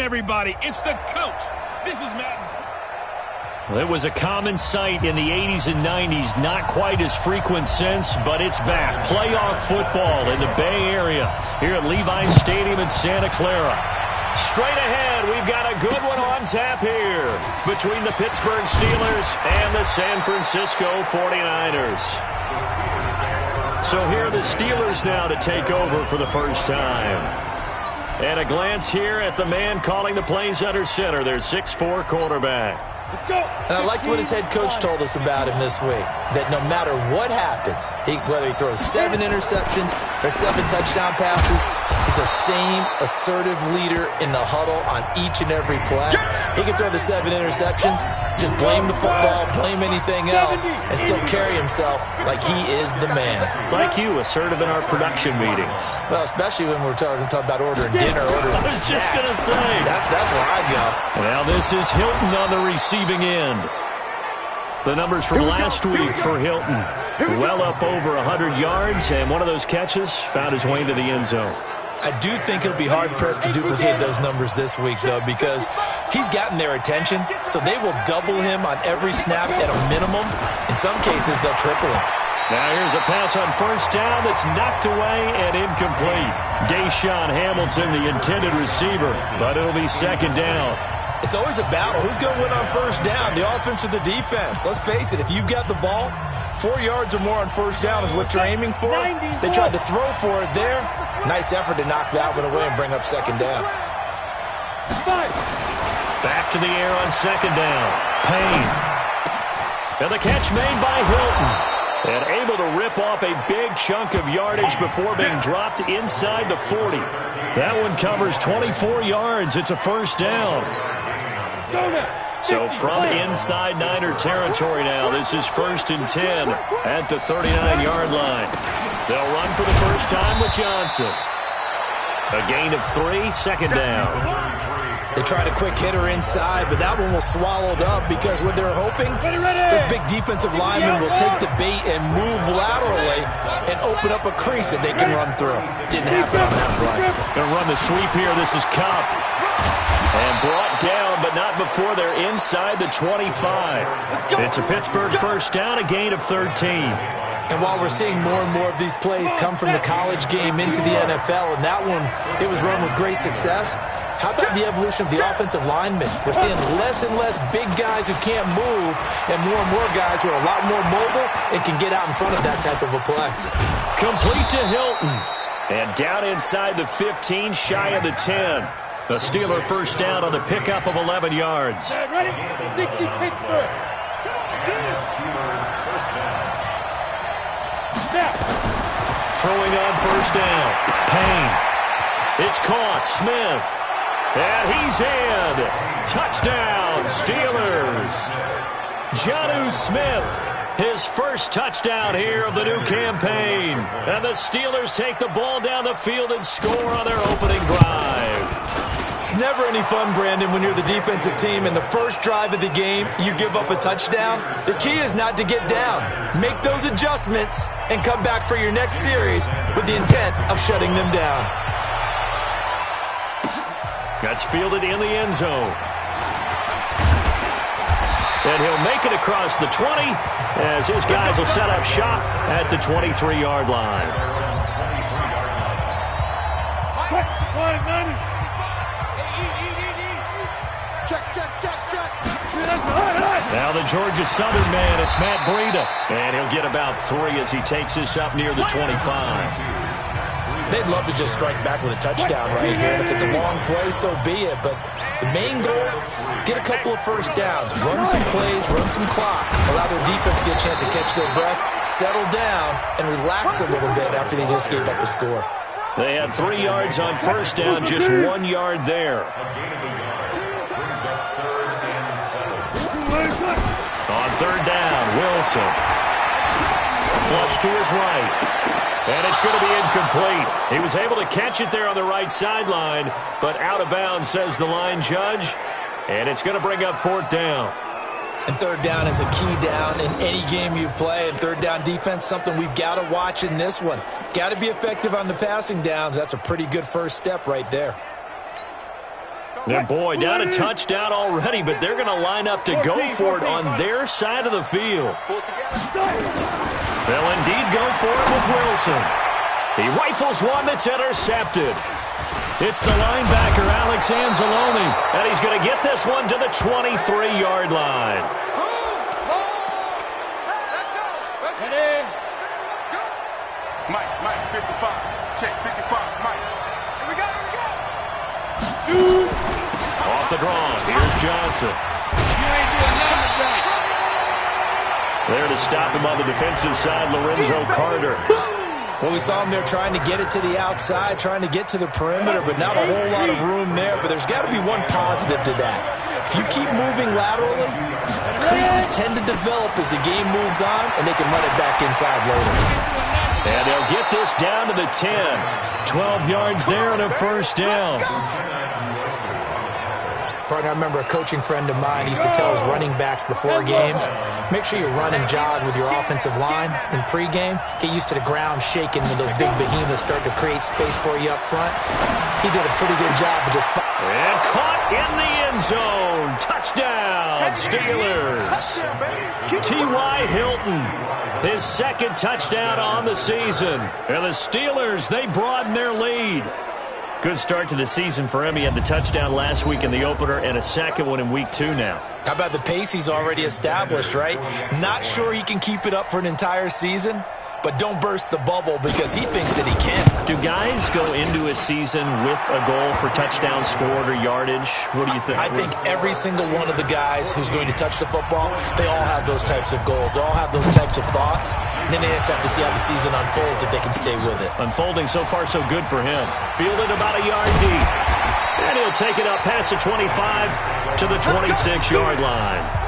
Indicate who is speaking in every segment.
Speaker 1: everybody. It's the coach. This is Madden.
Speaker 2: Well, it was a common sight in the 80s and 90s. Not quite as frequent since, but it's back. Playoff football in the Bay Area here at Levi's Stadium in Santa Clara. Straight ahead, we've got a good one on tap here between the Pittsburgh Steelers and the San Francisco 49ers. So here are the Steelers now to take over for the first time. And a glance here at the man calling the plays under center, their 6'4" quarterback.
Speaker 3: Let's go. And I liked what his head coach told us about him this week, that no matter what happens, whether he throws 7 interceptions or 7 touchdown passes, he's the same assertive leader in the huddle on each and every play. He can throw the 7 interceptions, just blame the football, blame anything else, and still carry himself like he is the man.
Speaker 2: It's like you, assertive in our production meetings.
Speaker 3: Well, especially when we're talking about ordering dinner, ordering
Speaker 2: I was just going to say.
Speaker 3: That's where I go.
Speaker 2: Now this is Hilton on the receiving end. The numbers from last week for Hilton. Well up over 100 yards, and one of those catches found his way into the end zone.
Speaker 3: I do think it'll be hard-pressed to duplicate those numbers this week, though, because he's gotten their attention, so they will double him on every snap at a minimum. In some cases, they'll triple him.
Speaker 2: Now here's a pass on first down that's knocked away and incomplete. Deshaun Hamilton, the intended receiver, but it'll be second down.
Speaker 3: It's always a battle. Who's going to win on first down, the offense or the defense? Let's face it, if you've got the ball, 4 yards or more on first down is what you're aiming for. They tried to throw for it there. Nice effort to knock that one away and bring up second down.
Speaker 2: Back to the air on second down. Payne. And the catch made by Hilton. And able to rip off a big chunk of yardage before being dropped inside the 40. That one covers 24 yards. It's a first down. So from inside Niner territory now, this is 1st and 10 at the 39-yard line. They'll run for the first time with Johnson. A gain of 3, second down.
Speaker 3: They tried a quick hitter inside, but that one was swallowed up because what they're hoping, those big defensive linemen will take the bait and move laterally and open up a crease that they can run through. Didn't happen on that play.
Speaker 2: Going to run the sweep here. This is Cobb. And brought down, but not before they're inside the 25. It's a Pittsburgh first down, a gain of 13.
Speaker 3: And while we're seeing more and more of these plays come from the college game into the NFL, and that one, it was run with great success, how about the evolution of the offensive linemen? We're seeing less and less big guys who can't move and more guys who are a lot more mobile and can get out in front of that type of a play.
Speaker 2: Complete to Hilton. And down inside the 15, shy of the 10. The Steeler first down on the pickup of 11 yards.
Speaker 1: Ready? 60 Pittsburgh.
Speaker 2: Throwing on first down. Payne. It's caught. Smith. And he's in. Touchdown, Steelers. Jonnu Smith, his first touchdown here of the new campaign. And the Steelers take the ball down the field and score on their opening drive.
Speaker 3: It's never any fun, Brandon, when you're the defensive team and the first drive of the game, you give up a touchdown. The key is not to get down. Make those adjustments and come back for your next series with the intent of shutting them down.
Speaker 2: That's fielded in the end zone. And he'll make it across the 20 as his guys will set up shop at the 23-yard line. Now the Georgia Southern man, it's Matt Breida. And he'll get about 3 as he takes this up near the 25.
Speaker 3: They'd love to just strike back with a touchdown right here. And if it's a long play, so be it. But the main goal, get a couple of first downs, run some plays, run some clock, allow their defense to get a chance to catch their breath, settle down, and relax a little bit after they just gave up a score.
Speaker 2: They had 3 yards on first down, just 1 yard there. On third down, Wilson. Flush to his right. And it's going to be incomplete. He was able to catch it there on the right sideline, but out of bounds, says the line judge. And it's going to bring up 4th down.
Speaker 3: And third down is a key down in any game you play. And third down defense, something we've got to watch in this one. Got to be effective on the passing downs. That's a pretty good first step right there.
Speaker 2: And boy, down a touchdown already, but they're going to line up to go for it on their side of the field. They'll indeed go for it with Wilson. He rifles one that's intercepted. It's the linebacker, Alex Anzalone, and he's going to get this one to the 23-yard line.
Speaker 4: Mike, 55. Check, 55, Mike. Here we go.
Speaker 2: Off the draw, here's Johnson.
Speaker 1: You ain't doing nothing today.
Speaker 2: There to stop him on the defensive side, Lorenzo Carter.
Speaker 3: Well, we saw him there trying to get it to the outside, trying to get to the perimeter, but not a whole lot of room there. But there's got to be one positive to that. If you keep moving laterally, creases tend to develop as the game moves on, and they can run it back inside later.
Speaker 2: And they'll get this down to the 10. 12 yards there and a first down.
Speaker 3: Partner, I remember a coaching friend of mine used to tell his running backs before games, make sure you run and jog with your offensive line in pregame. Get used to the ground shaking when those big behemoths start to create space for you up front. He did a pretty good job of just...
Speaker 2: And caught in the end zone. Touchdown, Steelers. T.Y. Hilton, his second touchdown on the season. And the Steelers, they broaden their lead. Good start to the season for him. He had the touchdown last week in the opener and a second one in week 2 now.
Speaker 3: How about the pace he's already established, right? Not sure he can keep it up for an entire season, but don't burst the bubble because he thinks that he can.
Speaker 2: Do guys go into a season with a goal for touchdown scored or yardage? What do you think?
Speaker 3: I think every single one of the guys who's going to touch the football, they all have those types of goals. They all have those types of thoughts. And then they just have to see how the season unfolds if they can stay with it.
Speaker 2: Unfolding so far so good for him. Fielded about a yard deep. And he'll take it up past the 25 to the 26-yard line.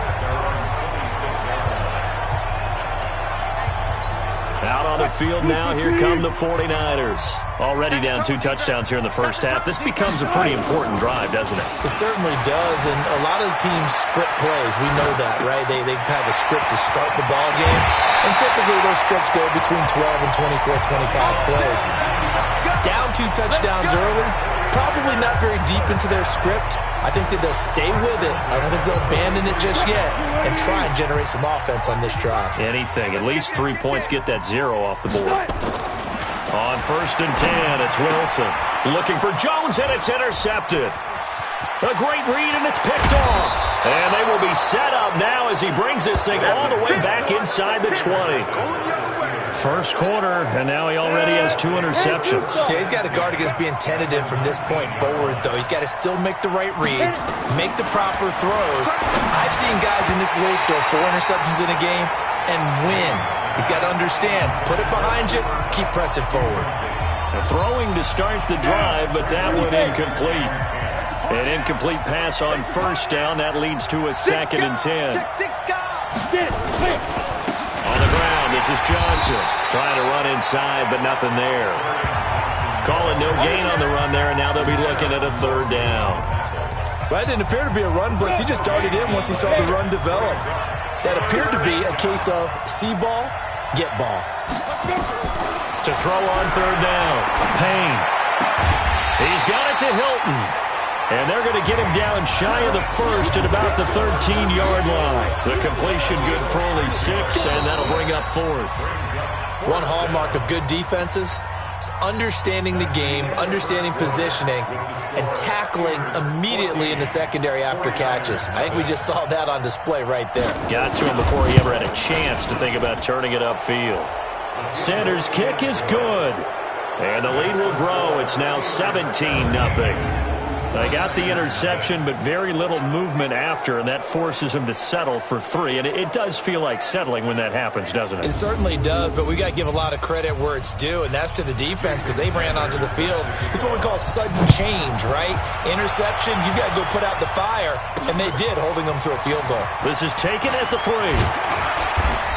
Speaker 2: Out on the field now, here come the 49ers. Already down 2 touchdowns here in the first half. This becomes a pretty important drive, doesn't it?
Speaker 3: It certainly does, and a lot of the teams script plays. We know that, right? They have a script to start the ball game, and typically those scripts go between 12 and 24, 25 plays. Down 2 touchdowns early, probably not very deep into their script. I think that they'll stay with it. I don't think they'll abandon it just yet and try and generate some offense on this drive.
Speaker 2: Anything. At least 3 points, get that 0 off the board. On 1st and 10, it's Wilson. Looking for Jones, and it's intercepted. A great read, and it's picked off. And they will be set up now as he brings this thing all the way back inside the 20. First quarter, and now he already has 2 interceptions.
Speaker 3: Yeah, he's got to guard against being tentative from this point forward, though. He's got to still make the right reads, make the proper throws. I've seen guys in this league throw 4 interceptions in a game and win. He's got to understand, put it behind you, keep pressing forward.
Speaker 2: Throwing to start the drive, but that one incomplete. An incomplete pass on first down. That leads to a 2nd and 10. On the ground, this is Johnson. Trying to run inside, but nothing there. Calling no gain on the run there, and now they'll be looking at a 3rd down.
Speaker 3: Well, that didn't appear to be a run blitz. He just darted in once he saw the run develop. That appeared to be a case of see ball, get ball.
Speaker 2: To throw on 3rd down, Payne. He's got it to Hilton. And they're going to get him down shy of the 1st at about the 13-yard line. The completion good for only 6, and that'll bring up 4th.
Speaker 3: One hallmark of good defenses is understanding the game, understanding positioning, and tackling immediately in the secondary after catches. I think we just saw that on display right there.
Speaker 2: Got to him before he ever had a chance to think about turning it upfield. Sanders' kick is good. And the lead will grow. It's now 17-0. They got the interception, but very little movement after, and that forces him to settle for 3. And it does feel like settling when that happens, doesn't it?
Speaker 3: It certainly does, but we got to give a lot of credit where it's due, and that's to the defense because they ran onto the field. This is what we call sudden change, right? Interception, you got to go put out the fire, and they did, holding them to a field goal.
Speaker 2: This is taken at the 3.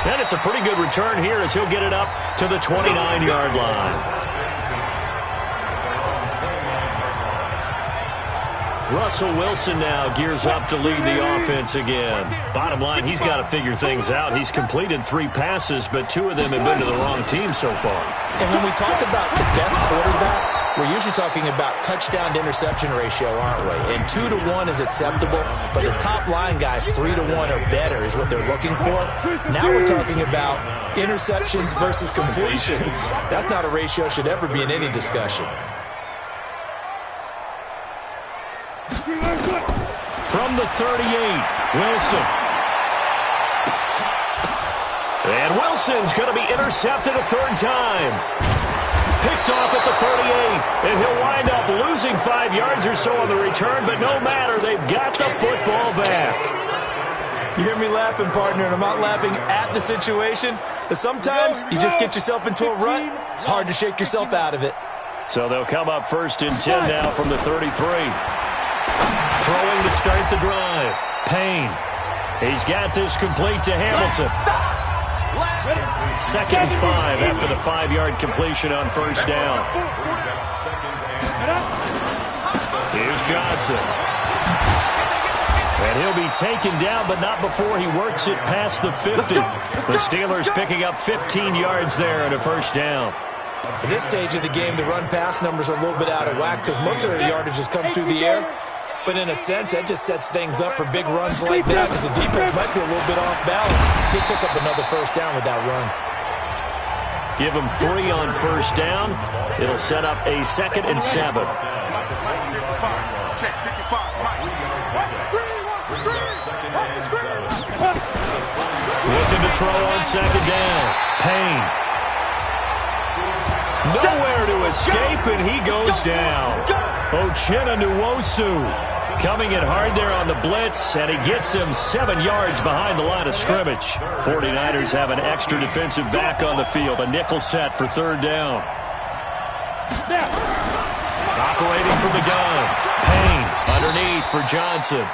Speaker 2: And it's a pretty good return here as he'll get it up to the 29-yard line. Russell Wilson now gears up to lead the offense again. Bottom line, he's got to figure things out. He's completed 3 passes, but 2 of them have been to the wrong team so far.
Speaker 3: And when we talk about the best quarterbacks, we're usually talking about touchdown to interception ratio, aren't we? And 2 to 1 is acceptable, but the top line guys, 3 to 1 or better is what they're looking for. Now we're talking about interceptions versus completions. That's not a ratio should ever be in any discussion.
Speaker 2: From the 38, Wilson. And Wilson's going to be intercepted a 3rd time. Picked off at the 38, and he'll wind up losing 5 yards or so on the return, but no matter, they've got the football back.
Speaker 3: You hear me laughing, partner, and I'm not laughing at the situation, but sometimes you just get yourself into a rut. It's hard to shake yourself out of it.
Speaker 2: So they'll come up 1st and 10 now from the 33. Throwing to start the drive. Payne. He's got this complete to Hamilton. 2nd and 5 after the 5-yard completion on 1st down. Here's Johnson. And he'll be taken down, but not before he works it past the 50. The Steelers picking up 15 yards there and a 1st down.
Speaker 3: At this stage of the game, the run-pass numbers are a little bit out of whack because most of their yardage has come through the air. But in a sense, that just sets things up for big runs like that because the defense might be a little bit off balance. They pick up another 1st down with that run.
Speaker 2: Give them 3 on 1st down. It'll set up a 2nd and 7.
Speaker 4: Check 55, Mike.
Speaker 2: Looking to throw on 2nd down. Payne. Nowhere to escape, and he goes down. Uchenna Nwosu coming in hard there on the blitz, and he gets him 7 yards behind the line of scrimmage. 49ers have an extra defensive back on the field, a nickel set for 3rd down. Operating from the gun. Payne underneath for Johnson.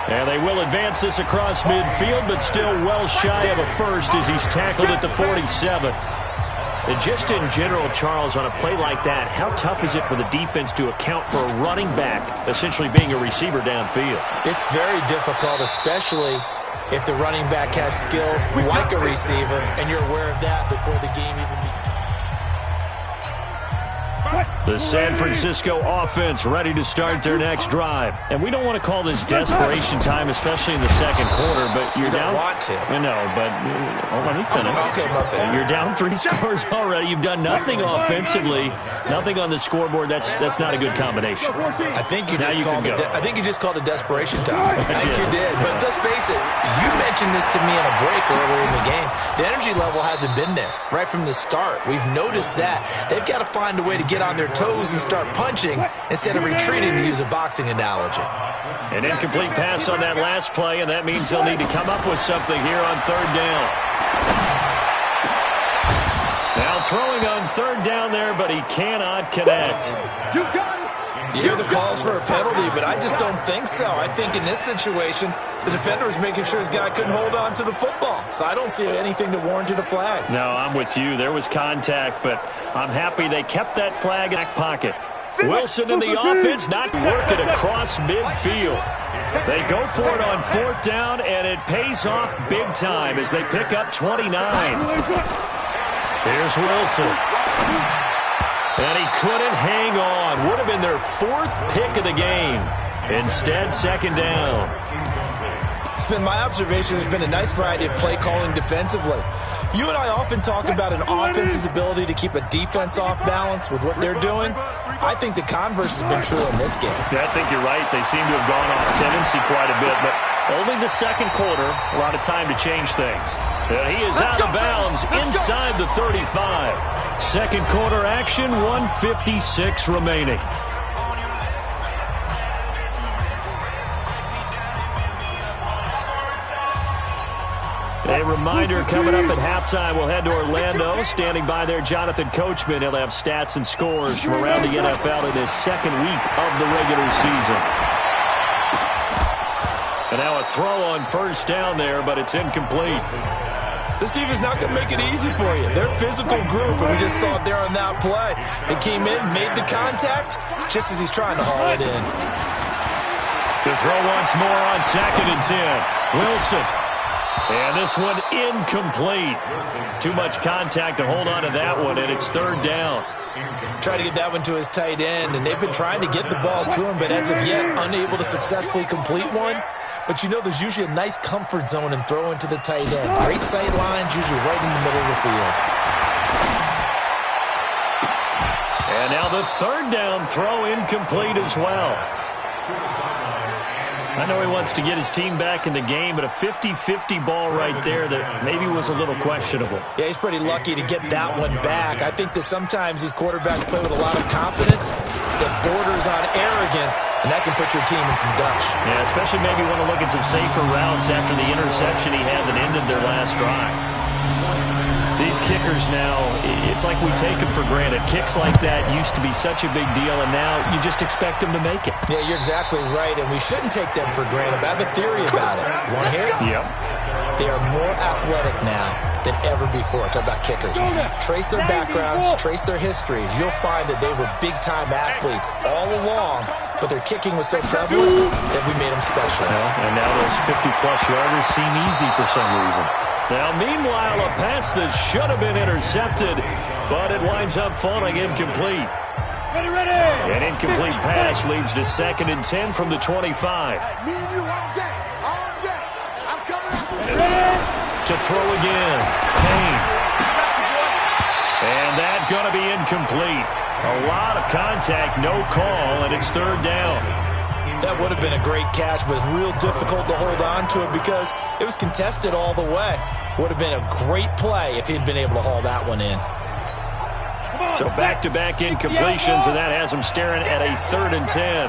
Speaker 2: And they will advance this across midfield, but still well shy of a 1st as he's tackled at the 47. And just in general, Charles, on a play like that, how tough is it for the defense to account for a running back essentially being a receiver downfield?
Speaker 3: It's very difficult, especially if the running back has skills like a receiver, and you're aware of that before the game even begins.
Speaker 2: The San Francisco offense ready to start their next drive. And we don't want to call this desperation time, especially in the 2nd quarter, but you're down.
Speaker 3: You don't want to.
Speaker 2: No, but let me finish.
Speaker 3: Okay, my bad.
Speaker 2: You're down 3 scores already. You've done nothing offensively, nothing on the scoreboard. That's not a good combination.
Speaker 3: I think you just called it desperation time. I think you did. But let's face it, you mentioned this to me in a break earlier in the game. The energy level hasn't been there right from the start. We've noticed that. They've got to find a way to get on their toes and start punching instead of retreating, to use a boxing analogy.
Speaker 2: An incomplete pass on that last play, and that means they'll need to come up with something here on 3rd down. Now throwing on 3rd down there, but he cannot connect.
Speaker 4: You got it.
Speaker 3: You hear the calls for a penalty, but I just don't think so. I think in this situation, the defender was making sure his guy couldn't hold on to the football. So I don't see anything to warrant a flag.
Speaker 2: No, I'm with you. There was contact, but I'm happy they kept that flag in back pocket. Wilson in the offense not working across midfield. They go for it on 4th down, and it pays off big time as they pick up 29. Here's Wilson. And he couldn't hang on. Would have been their 4th pick of the game. Instead, 2nd down.
Speaker 3: It's been my observation. There's been a nice variety of play calling defensively. You and I often talk about an offense's ability to keep a defense off balance with what they're doing. I think the converse has been true in this game.
Speaker 2: Yeah, I think you're right. They seem to have gone off tendency quite a bit, but only the 2nd quarter, a lot of time to change things. He is out of bounds inside the 35. 2nd quarter action, 1:56 remaining. A reminder coming up at halftime, we'll head to Orlando. Standing by there, Jonathan Coachman. He'll have stats and scores from around the NFL in his 2nd week of the regular season. And now a throw on 1st down there, but it's incomplete.
Speaker 3: This team is not going to make it easy for you. They're a physical group, and we just saw it there on that play. They came in, made the contact, just as he's trying to haul it in.
Speaker 2: To throw once more on 2nd and 10. Wilson. And this one incomplete. Too much contact to hold on to that one, and it's 3rd down.
Speaker 3: Trying to get that one to his tight end, and they've been trying to get the ball to him, but as of yet, unable to successfully complete one. But you know there's usually a nice comfort zone in throwing to the tight end. Great sight lines, usually right in the middle of the field.
Speaker 2: And now the 3rd down throw incomplete as well. I know he wants to get his team back in the game, but a 50-50 ball right there that maybe was a little questionable.
Speaker 3: Yeah, he's pretty lucky to get that one back. I think that sometimes these quarterbacks play with a lot of confidence that borders on arrogance, and that can put your team in some dutch.
Speaker 2: Yeah, especially maybe want to look at some safer routes after the interception he had that ended their last drive. These kickers now, it's like we take them for granted. Kicks like that used to be such a big deal, and now you just expect them to make it.
Speaker 3: Yeah, you're exactly right, and we shouldn't take them for granted. But I have a theory about it. You want to hear it?
Speaker 2: Yep.
Speaker 3: They are more athletic now than ever before. Talk about kickers. Trace their backgrounds, trace their histories. You'll find that they were big-time athletes all along, but their kicking was so prevalent that we made them specialists.
Speaker 2: Well, and now those 50-plus yarders seem easy for some reason. Now, meanwhile, a pass that should have been intercepted, but it winds up falling incomplete.
Speaker 1: Ready.
Speaker 2: An incomplete pass leads to 2nd and 10 from the 25.
Speaker 4: Me and you all day. All day. I'm coming.
Speaker 2: To throw again. Payne. And that going to be incomplete. A lot of contact, no call, and it's 3rd down.
Speaker 3: That would have been a great catch, but it's real difficult to hold on to it because it was contested all the way. Would have been a great play if he'd been able to haul that one in.
Speaker 2: So back-to-back incompletions, and that has him staring at a 3rd and 10.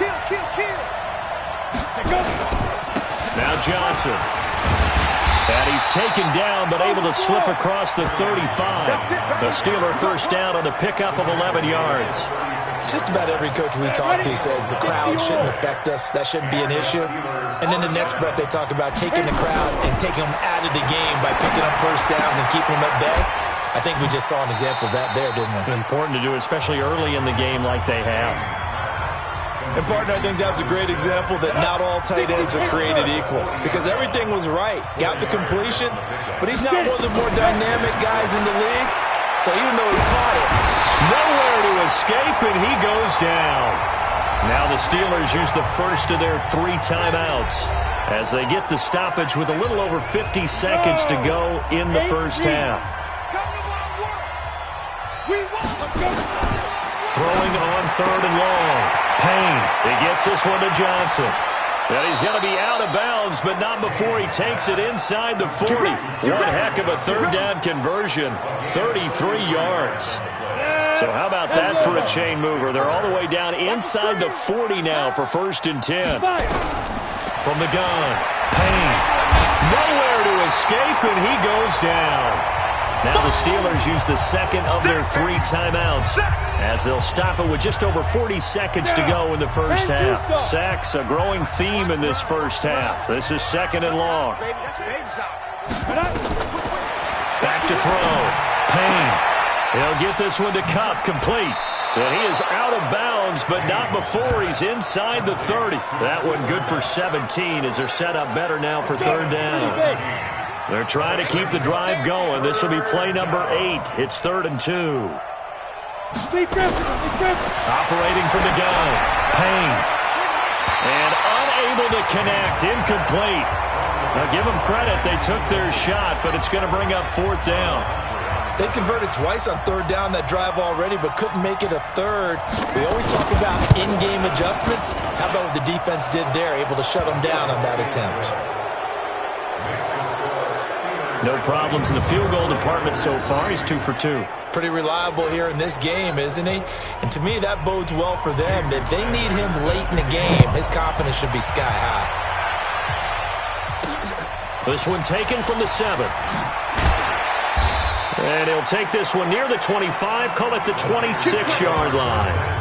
Speaker 4: Kill.
Speaker 2: Now Johnson. And he's taken down, but able to slip across the 35. The Steeler first down on the pickup of 11 yards.
Speaker 3: Just about every coach we talk to says the crowd shouldn't affect us. That shouldn't be an issue. And then the next breath they talk about taking the crowd and taking them out of the game by picking up first downs and keeping them at bay. I think we just saw an example of that there, didn't we?
Speaker 2: It's important to do, especially early in the game like they have.
Speaker 3: And, partner, I think that's a great example that not all tight ends are created equal because everything was right. Got the completion, but he's not one of the more dynamic guys in the league. So even though he caught it,
Speaker 2: nowhere to escape, and he goes down. Now the Steelers use the first of their 3 timeouts as they get the stoppage with a little over 50 seconds to go in the first half. Throwing on 3rd and long. Payne. He gets this one to Johnson. And he's going to be out of bounds, but not before he takes it inside the 40. One heck of a 3rd down conversion. 33 yards. So how about that for a chain mover? They're all the way down inside the 40 now for 1st and 10. From the gun. Payne. Nowhere to escape, and he goes down. Now the Steelers use the second of their 3 timeouts as they'll stop it with just over 40 seconds to go in the first half. Sacks, a growing theme in this first half. This is 2nd and long. Back to throw. Payne. He'll get this one to Cup, complete. And he is out of bounds, but not before he's inside the 30. That one good for 17 as they're set up better now for 3rd down. They're trying to keep the drive going. This will be play number 8. It's 3rd and 2. Operating from the gun. Payne. And unable to connect. Incomplete. Now give them credit. They took their shot, but it's going to bring up 4th down.
Speaker 3: They converted twice on 3rd down that drive already, but couldn't make it a 3rd. We always talk about in-game adjustments. How about what the defense did there, able to shut them down on that attempt?
Speaker 2: No problems in the field goal department so far. He's 2 for 2.
Speaker 3: Pretty reliable here in this game, isn't he? And to me, that bodes well for them. If they need him late in the game, his confidence should be sky high.
Speaker 2: This one taken from the 7. And he'll take this one near the 25, call it the 26-yard line.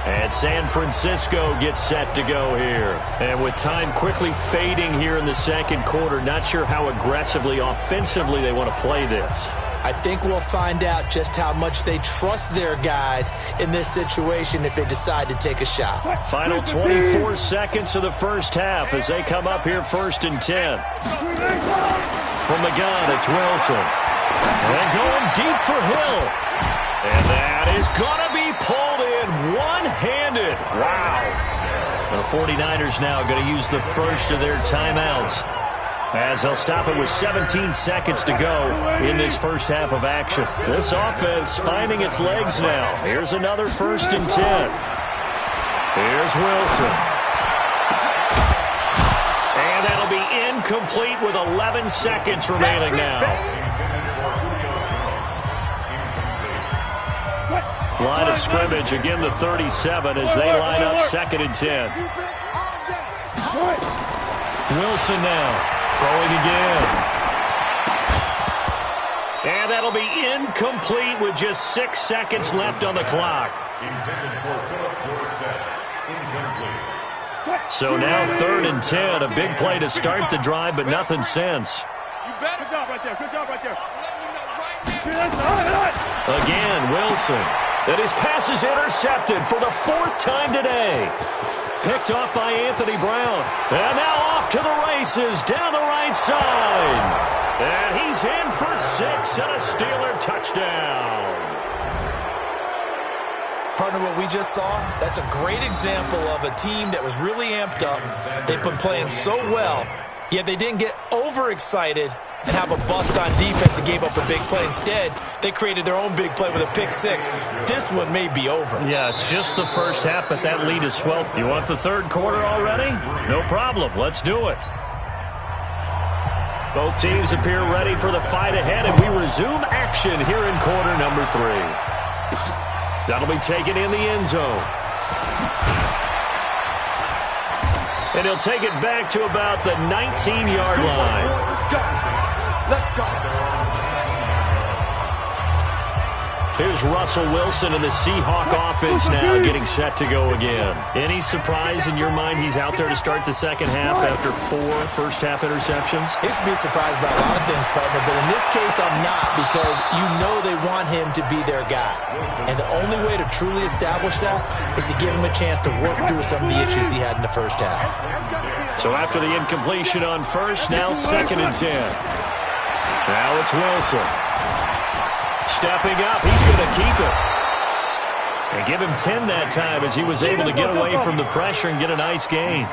Speaker 2: And San Francisco gets set to go here. And with time quickly fading here in the second quarter, not sure how aggressively, offensively they want to play this.
Speaker 3: I think we'll find out just how much they trust their guys in this situation if they decide to take a shot.
Speaker 2: Final 24 seconds of the first half as they come up here 1st and 10. From the gun, it's Wilson. And going deep for Hill. And that is going to be pulled in one-handed. Wow. The 49ers now going to use the first of their timeouts as they'll stop it with 17 seconds to go in this first half of action. This offense finding its legs now. Here's another 1st and 10. Here's Wilson. And that'll be incomplete with 11 seconds remaining now. Line of scrimmage, again the 37 as they line up 2nd and 10. Wilson now. Throwing again. And that'll be incomplete with just 6 seconds left on the clock. So now 3rd and 10. A big play to start the drive, but nothing since.
Speaker 1: Good job right there. Good job right there.
Speaker 2: Again, Wilson. And his pass is intercepted for the 4th time today. Picked off by Anthony Brown. And now off to the races down the right side. And he's in for 6 and a Steeler touchdown.
Speaker 3: Partner, what we just saw, that's a great example of a team that was really amped up. They've been playing so well, yet they didn't get overexcited and have a bust on defense and gave up a big play. Instead, they created their own big play with a pick 6. This one may be over.
Speaker 2: Yeah, it's just the first half, but that lead is swelled. You want the 3rd quarter already? No problem. Let's do it. Both teams appear ready for the fight ahead, and we resume action here in quarter number 3. That'll be taken in the end zone. And he'll take it back to about the 19-yard line.
Speaker 4: Let's go.
Speaker 2: Here's Russell Wilson and the Seahawk offense now getting set to go again. Any surprise in your mind he's out there to start the second half after 4 first-half interceptions?
Speaker 3: He's to be surprised by a lot of things, partner, but in this case I'm not, because you know they want him to be their guy. And the only way to truly establish that is to give him a chance to work through some of the issues he had in the first half.
Speaker 2: So after the incompletion on first, now 2nd and 10. Now it's Wilson. Stepping up, he's going to keep it. And give him 10 that time as he was able to get away from the pressure and get a nice gain.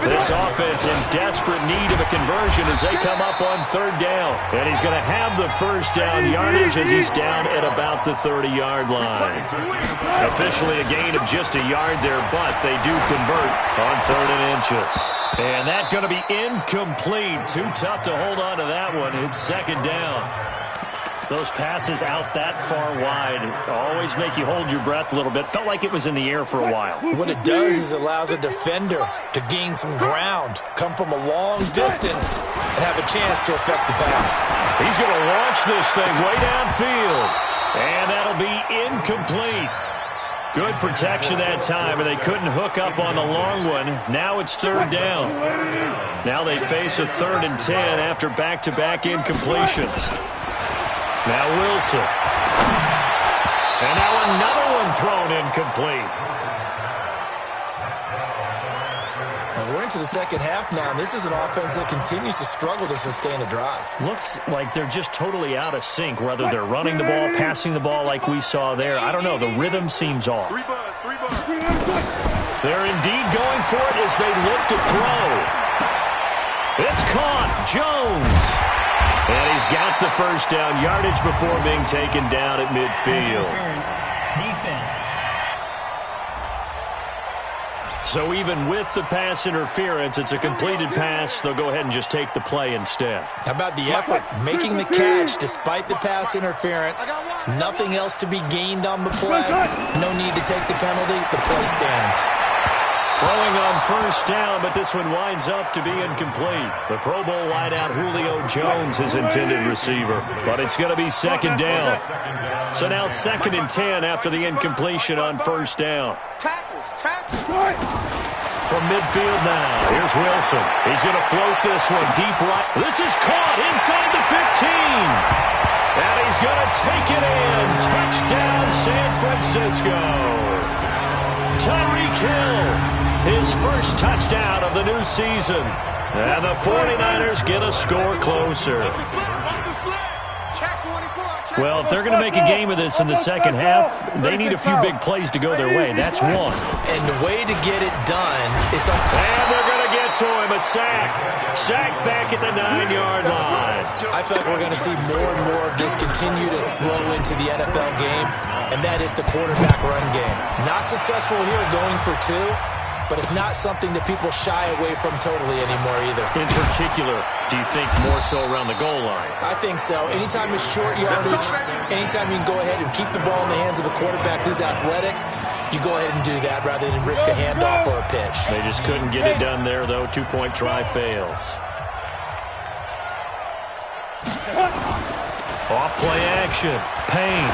Speaker 2: This offense in desperate need of a conversion as they come up on 3rd down. And he's going to have the first down yardage as he's down at about the 30-yard line. Officially a gain of just a yard there, but they do convert on 3rd and inches. And that's going to be incomplete. Too tough to hold on to that one. It's 2nd down. Those passes out that far wide always make you hold your breath a little bit. Felt like it was in the air for a while.
Speaker 3: What it does is it allows a defender to gain some ground, come from a long distance, and have a chance to affect the pass.
Speaker 2: He's going to launch this thing way downfield. And that'll be incomplete. Good protection that time, and they couldn't hook up on the long one. Now it's 3rd down. Now they face a 3rd and 10 after back-to-back incompletions. Now Wilson. And now another one thrown incomplete.
Speaker 3: And we're into the second half now, and this is an offense that continues to struggle to sustain a drive.
Speaker 2: Looks like they're just totally out of sync, whether they're running the ball, passing the ball like we saw there. I don't know. The rhythm seems off. They're indeed going for it as they look to throw. It's caught. Jones. And he's got the first down yardage before being taken down at midfield.
Speaker 5: Defense.
Speaker 2: So even with the pass interference, it's a completed pass. They'll go ahead and just take the play instead.
Speaker 3: How about the effort? Making the catch despite the pass interference. Nothing else to be gained on the play. No need to take the penalty. The play stands.
Speaker 2: Throwing on first down, but this one winds up to be incomplete. The Pro Bowl wideout Julio Jones, his intended receiver. But it's going to be 2nd down. So now 2nd and 10 after the incompletion on first down. From midfield now, here's Wilson. He's going to float this one deep right. This is caught inside the 15. And he's going to take it in. Touchdown, San Francisco. Tyreek Hill, his first touchdown of the new season. And the 49ers get a score closer. Well, if they're going to make a game of this in the second half, they need a few big plays to go their way. That's one.
Speaker 3: And the way to get it done is to...
Speaker 2: And they're going to get to him. A sack. Sack back at the 9-yard line.
Speaker 3: I feel like we're going to see more and more of this continue to flow into the NFL game, and that is the quarterback run game. Not successful here going for two, but it's not something that people shy away from totally anymore either.
Speaker 2: In particular, do you think more so around the goal line?
Speaker 3: I think so. Anytime it's short yardage, anytime you can go ahead and keep the ball in the hands of the quarterback who's athletic, you go ahead and do that rather than risk a handoff or a pitch.
Speaker 2: They just couldn't get it done there, though. 2-point try fails. Off play action. Payne.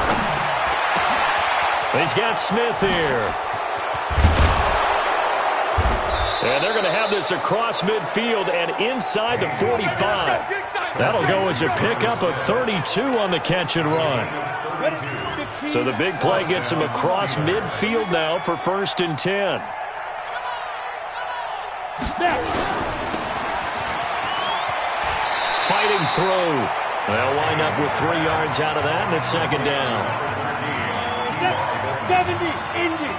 Speaker 2: He's got Smith here. And they're going to have this across midfield and inside the 45. That'll go as a pickup of 32 on the catch and run. So the big play gets him across midfield now for 1st and 10. Fighting through. They'll wind up with 3 yards out of that, and it's 2nd down.
Speaker 1: 70, Indy.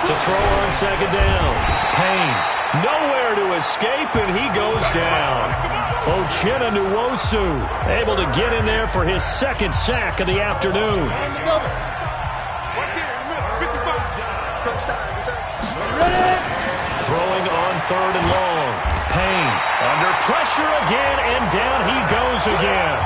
Speaker 2: To throw on 2nd down. Payne. Nowhere to escape, and he goes down. Uchenna Nwosu able to get in there for his 2nd sack of the afternoon. Throwing on 3rd and long. Payne under pressure again, and down he goes again.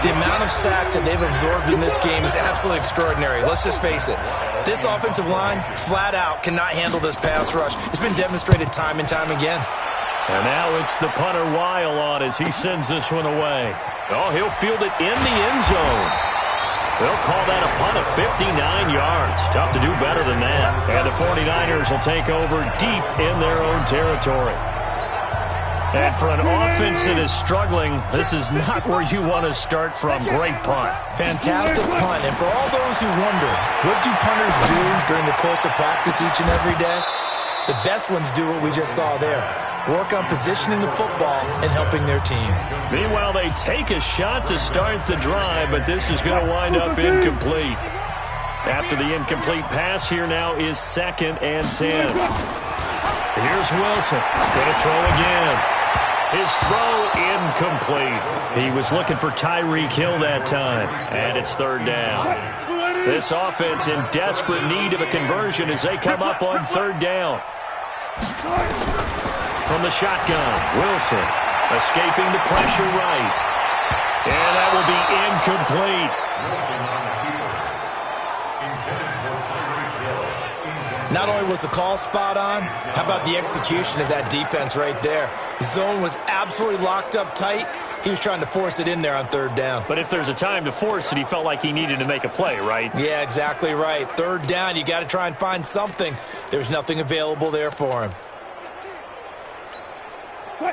Speaker 3: The amount of sacks that they've absorbed in this game is absolutely extraordinary. Let's just face it. This offensive line, flat out, cannot handle this pass rush. It's been demonstrated time and time again.
Speaker 2: And now it's the punter Weil on as he sends this one away. Oh, he'll field it in the end zone. They'll call that a punt of 59 yards. Tough to do better than that. And the 49ers will take over deep in their own territory. And for an offense that is struggling, this is not where you want to start from. Great punt.
Speaker 3: Fantastic punt. And for all those who wonder, what do punters do during the course of practice each and every day? The best ones do what we just saw there. Work on positioning the football and helping their team.
Speaker 2: Meanwhile, they take a shot to start the drive, but this is going to wind up incomplete. After the incomplete pass, here now is 2nd and 10. Here's Wilson. Going to throw again. His throw incomplete. He was looking for Tyreek Hill that time. And it's 3rd down. This offense in desperate need of a conversion as they come up on 3rd down. From the shotgun, Wilson escaping the pressure right. And that will be incomplete.
Speaker 3: Not only was the call spot on, how about the execution of that defense right there? The zone was absolutely locked up tight. He was trying to force it in there on 3rd down.
Speaker 2: But if there's a time to force it, he felt like he needed to make a play, right?
Speaker 3: Yeah, exactly right. 3rd down, you got to try and find something. There's nothing available there for him.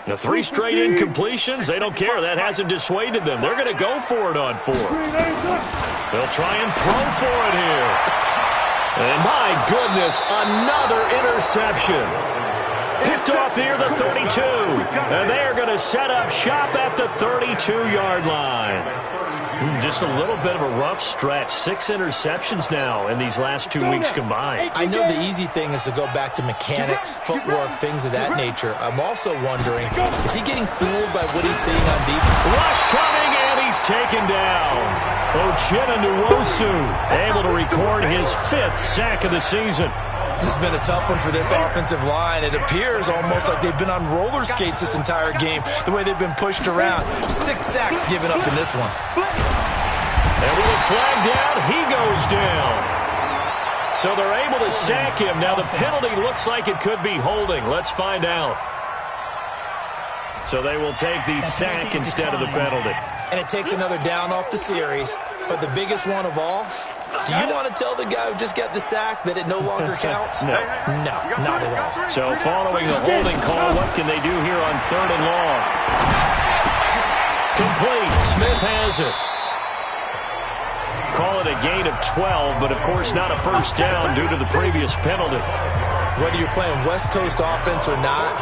Speaker 2: The 3 straight incompletions, they don't care. That hasn't dissuaded them. They're going to go for it on 4th. They'll try and throw for it here. And my goodness, another interception. Picked off near the 32. And they are going to set up shop at the 32-yard line. Just a little bit of a rough stretch. 6 interceptions now in these last 2 weeks combined.
Speaker 3: I know the easy thing is to go back to mechanics, footwork, things of that nature. I'm also wondering, is he getting fooled by what he's seeing on defense?
Speaker 2: Rush coming, and he's taken down. Uchenna Nwosu able to record his 5th sack of the season.
Speaker 3: This has been a tough one for this offensive line. It appears almost like they've been on roller skates this entire game, the way they've been pushed around. 6 sacks given up in this one.
Speaker 2: And with a flag down, he goes down. So they're able to sack him. Now the penalty looks like it could be holding. Let's find out. So they will take the sack instead of the penalty.
Speaker 3: And it takes another down off the series. But the biggest one of all, Do you want to tell the guy who just got the sack that it no longer counts?
Speaker 2: No,
Speaker 3: not at all.
Speaker 2: So following the holding call, what can they do here on 3rd and long? Complete. Smith has it. Call it a gain of 12, but of course not a first down due to the previous penalty.
Speaker 3: Whether you're playing West Coast offense or not,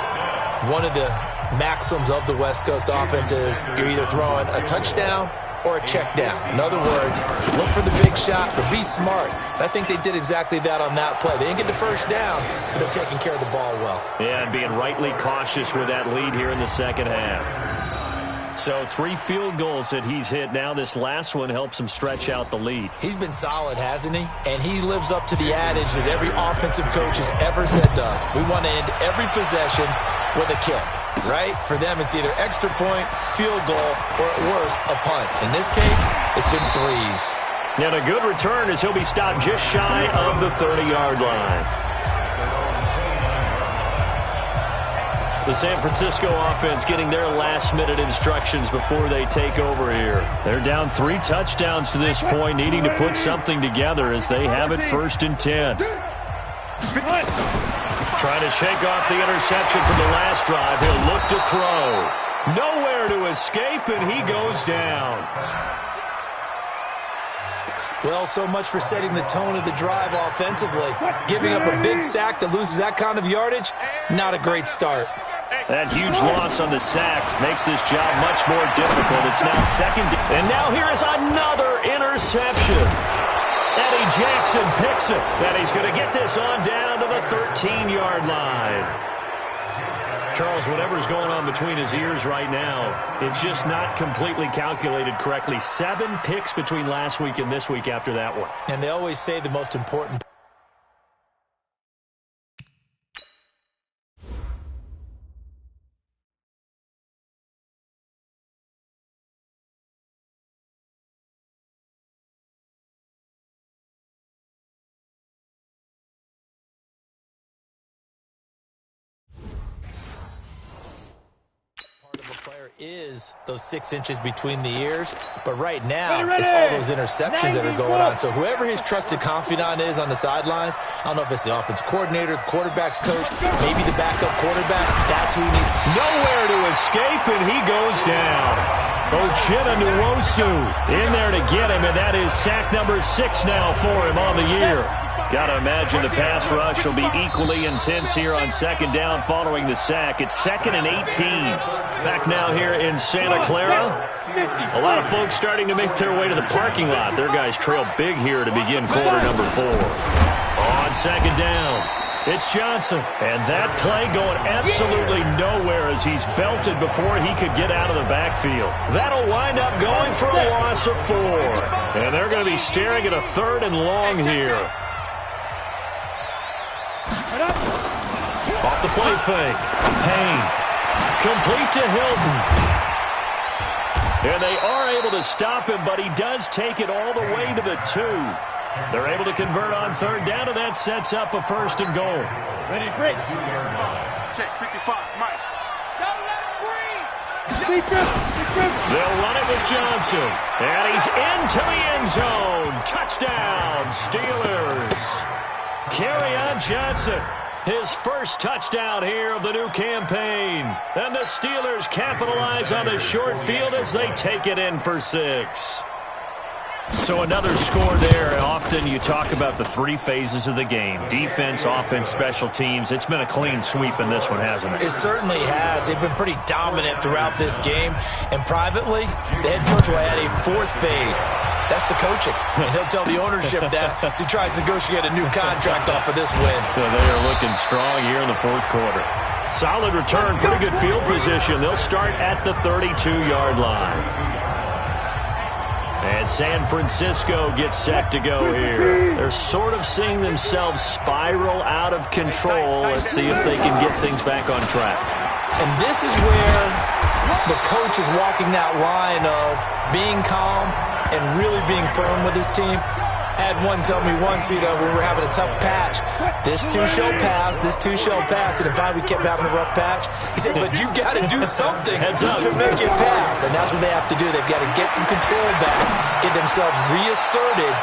Speaker 3: one of the maxims of the West Coast offense is you're either throwing a touchdown or a check down. In other words, look for the big shot, but be smart. And I think they did exactly that on that play. They didn't get the first down, but they're taking care of the ball well.
Speaker 2: Yeah, and being rightly cautious with that lead here in the second half. So 3 field goals that he's hit now. This last one helps him stretch out the lead.
Speaker 3: He's been solid, hasn't he? And he lives up to the adage that every offensive coach has ever said to us. We want to end every possession with a kick, right? For them, it's either extra point, field goal, or at worst, a punt. In this case, it's been 3s.
Speaker 2: And a good return as he'll be stopped just shy of the 30-yard line. The San Francisco offense getting their last-minute instructions before they take over here. They're down 3 touchdowns to this point, needing to put something together as they have it 1st and 10. Trying to shake off the interception from the last drive. He'll look to throw. Nowhere to escape, and he goes down.
Speaker 3: Well, so much for setting the tone of the drive offensively. Giving up a big sack that loses that kind of yardage, not a great start.
Speaker 2: That huge loss on the sack makes this job much more difficult. It's now 2nd. And now here is another interception. Eddie Jackson picks it. And he's going to get this on down to the 13-yard line. Charles, whatever's going on between his ears right now, it's just not completely calculated correctly. 7 picks between last week and this week after that one.
Speaker 3: And they always say the most important is those 6 inches between the ears, but right now it's all those interceptions that are going on. So whoever his trusted confidant is on the sidelines, I don't know if it's the offensive coordinator, the quarterback's coach, maybe the backup quarterback, that's who he needs.
Speaker 2: Nowhere to escape, and he goes down. Ochena Nwosu in there to get him, and that is sack number 6 now for him on the year. Got to imagine the pass rush will be equally intense here on 2nd down following the sack. It's 2nd and 18. Back now here in Santa Clara. A lot of folks starting to make their way to the parking lot. Their guys trail big here to begin quarter number 4. On 2nd down, it's Johnson. And that play going absolutely nowhere as he's belted before he could get out of the backfield. That'll wind up going for a loss of 4. And they're going to be staring at a 3rd and long here. Off the play fake. Payne. Complete to Hilton. And they are able to stop him, but he does take it all the way to the 2. They're able to convert on 3rd down, and that sets up a 1st and goal.
Speaker 1: Ready, bridge.
Speaker 4: Check 55, Mike.
Speaker 1: Don't let him breathe.
Speaker 2: They'll run it with Johnson. And he's into the end zone. Touchdown, Steelers. Kerryon Johnson, his first touchdown here of the new campaign. And the Steelers capitalize on the short field as they take it in for 6. So another score there. Often you talk about the 3 phases of the game. Defense, offense, special teams. It's been a clean sweep in this one, hasn't it?
Speaker 3: It certainly has. They've been pretty dominant throughout this game. And privately, the head coach will add a 4th phase. That's the coaching. And he'll tell the ownership that as he tries to negotiate a new contract off of this win.
Speaker 2: So they are looking strong here in the 4th quarter. Solid return, pretty good field position. They'll start at the 32-yard line. And San Francisco gets set to go here. They're sort of seeing themselves spiral out of control. Let's see if they can get things back on track.
Speaker 3: And this is where the coach is walking that line of being calm and really being firm with his team. I had one tell me once, when we were having a tough patch, this too shall pass, this too shall pass. And if we kept having a rough patch, he said, but you got to do something to make it pass. And that's what they have to do. They've got to get some control back, get themselves reasserted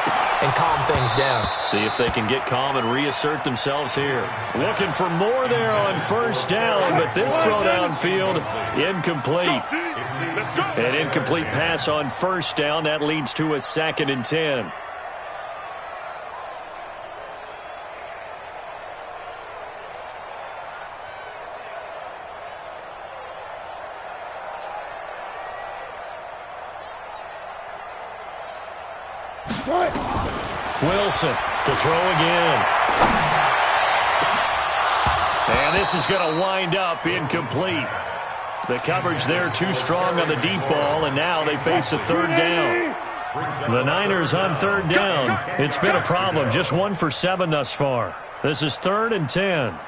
Speaker 3: and calm things down.
Speaker 2: See if they can get calm and reassert themselves here. Looking for more there on first down, but this throw downfield, incomplete. An incomplete pass on first down. That leads to a 2nd and 10. Wilson to throw again. And this is going to wind up incomplete. The coverage there too strong on the deep ball, and now they face a 3rd down. The Niners on 3rd down. It's been a problem. Just 1 for 7 thus far. This is 3rd and 10.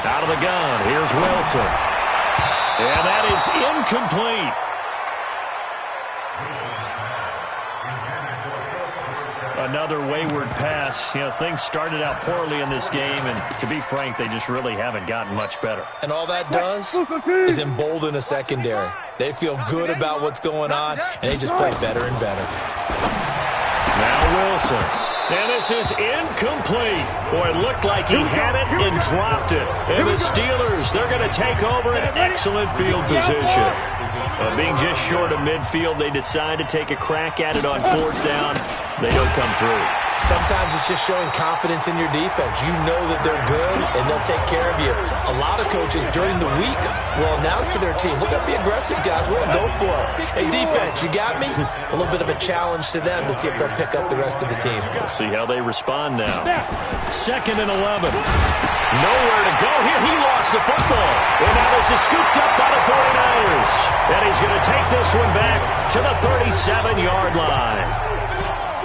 Speaker 2: Out of the gun, here's Wilson. And that is incomplete. Another wayward pass. You know, things started out poorly in this game, and to be frank, they just really haven't gotten much better.
Speaker 3: And all that does is embolden a secondary. They feel good about what's going on, and they just play better and better.
Speaker 2: Now Wilson. And this is incomplete. Boy, it looked like he had it and dropped it. And the Steelers, they're going to take over in excellent field position. Being just short of midfield, they decide to take a crack at it on 4th down. They don't come through.
Speaker 3: Sometimes it's just showing confidence in your defense. You know that they're good, and they'll take care of you. A lot of coaches during the week will announce to their team, we're going to be aggressive, guys. We're going to go for it. Hey, defense, you got me? A little bit of a challenge to them to see if they'll pick up the rest of the team.
Speaker 2: We'll see how they respond now. 2nd and 11. Nowhere to go here. He lost the football. And now this is scooped up by the 49ers. And he's going to take this one back to the 37-yard line.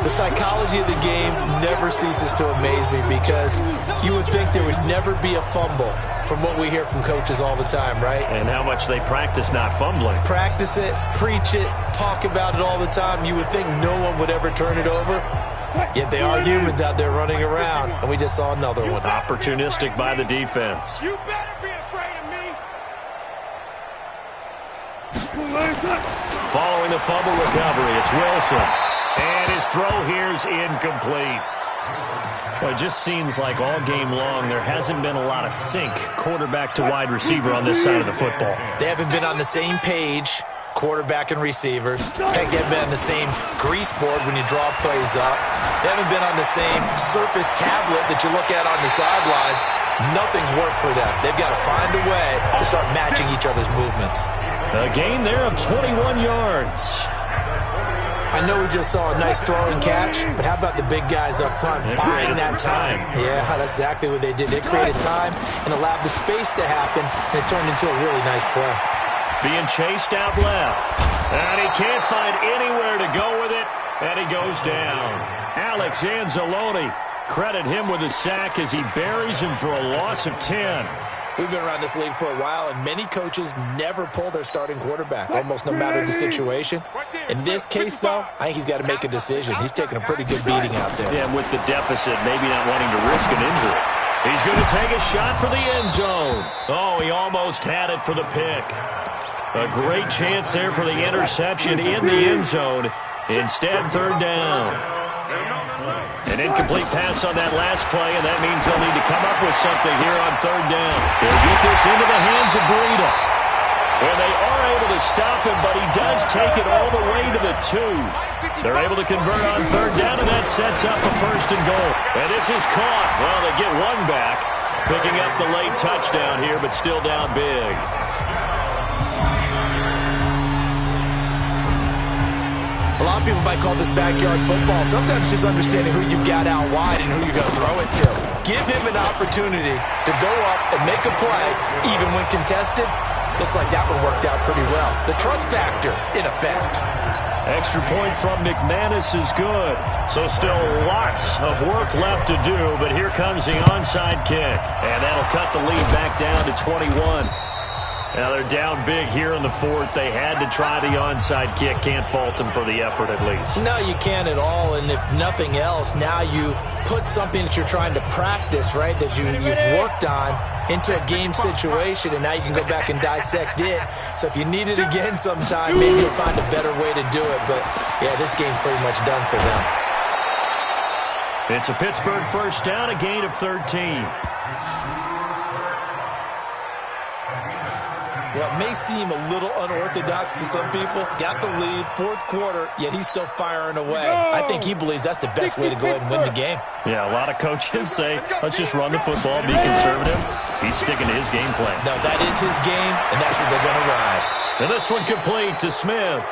Speaker 3: The psychology of the game never ceases to amaze me because you would think there would never be a fumble from what we hear from coaches all the time, right?
Speaker 2: And how much they practice not fumbling.
Speaker 3: Practice it, preach it, talk about it all the time. You would think no one would ever turn it over. Yet they are humans out there running around, and we just saw another one.
Speaker 2: Opportunistic by the defense.
Speaker 1: You better be afraid of me.
Speaker 2: Following the fumble recovery, it's Wilson. And his throw here's incomplete. Well, it just seems like all game long there hasn't been a lot of sync quarterback to wide receiver on this side of the football.
Speaker 3: They haven't been on the same page, quarterback and receivers. Heck, they haven't been on the same grease board when you draw plays up. They haven't been on the same surface tablet that you look at on the sidelines. Nothing's worked for them. They've got to find a way to start matching each other's movements.
Speaker 2: A gain there of 21 yards.
Speaker 3: I know we just saw a nice throw and catch, but how about the big guys up front buying that time? Yeah, that's exactly what they did. They created time and allowed the space to happen, and it turned into a really nice play.
Speaker 2: Being chased out left, and he can't find anywhere to go with it, and he goes down. Alex Anzalone, credit him with a sack as he buries him for a loss of 10.
Speaker 3: We've been around this league for a while, and many coaches never pull their starting quarterback, almost no matter the situation. In this case, though, I think he's got to make a decision. He's taking a pretty good beating out there.
Speaker 2: Yeah, with the deficit, maybe not wanting to risk an injury. He's going to take a shot for the end zone. Oh, he almost had it for the pick. A great chance there for the interception in the end zone. Instead, 3rd down. An incomplete pass on that last play, and that means they'll need to come up with something here on 3rd down. They'll get this into the hands of Breida. And they are able to stop him, but he does take it all the way to the 2. They're able to convert on 3rd down, and that sets up a 1st and goal. And this is caught. Well, they get one back, picking up the late touchdown here, but still down big.
Speaker 3: A lot of people might call this backyard football. Sometimes just understanding who you've got out wide and who you're going to throw it to. Give him an opportunity to go up and make a play, even when contested. Looks like that one worked out pretty well. The trust factor, in effect.
Speaker 2: Extra point from McManus is good. So still lots of work left to do, but here comes the onside kick. And that'll cut the lead back down to 21. Now they're down big here in the fourth. They had to try the onside kick. Can't fault them for the effort at least.
Speaker 3: No, you can't at all. And if nothing else, now you've put something that you're trying to practice, right, that you've worked on into a game situation, and now you can go back and dissect it. So if you need it again sometime, maybe you'll find a better way to do it. But, yeah, this game's pretty much done for them.
Speaker 2: It's a Pittsburgh first down, a gain of 13.
Speaker 3: Well, it may seem a little unorthodox to some people. Got the lead, fourth quarter, yet he's still firing away. I think he believes that's the best way to go ahead and win the game.
Speaker 2: Yeah, a lot of coaches say, let's just run the football, be conservative. He's sticking to his game plan.
Speaker 3: No, that is his game, and that's what they're going to ride.
Speaker 2: And this one complete to Smith.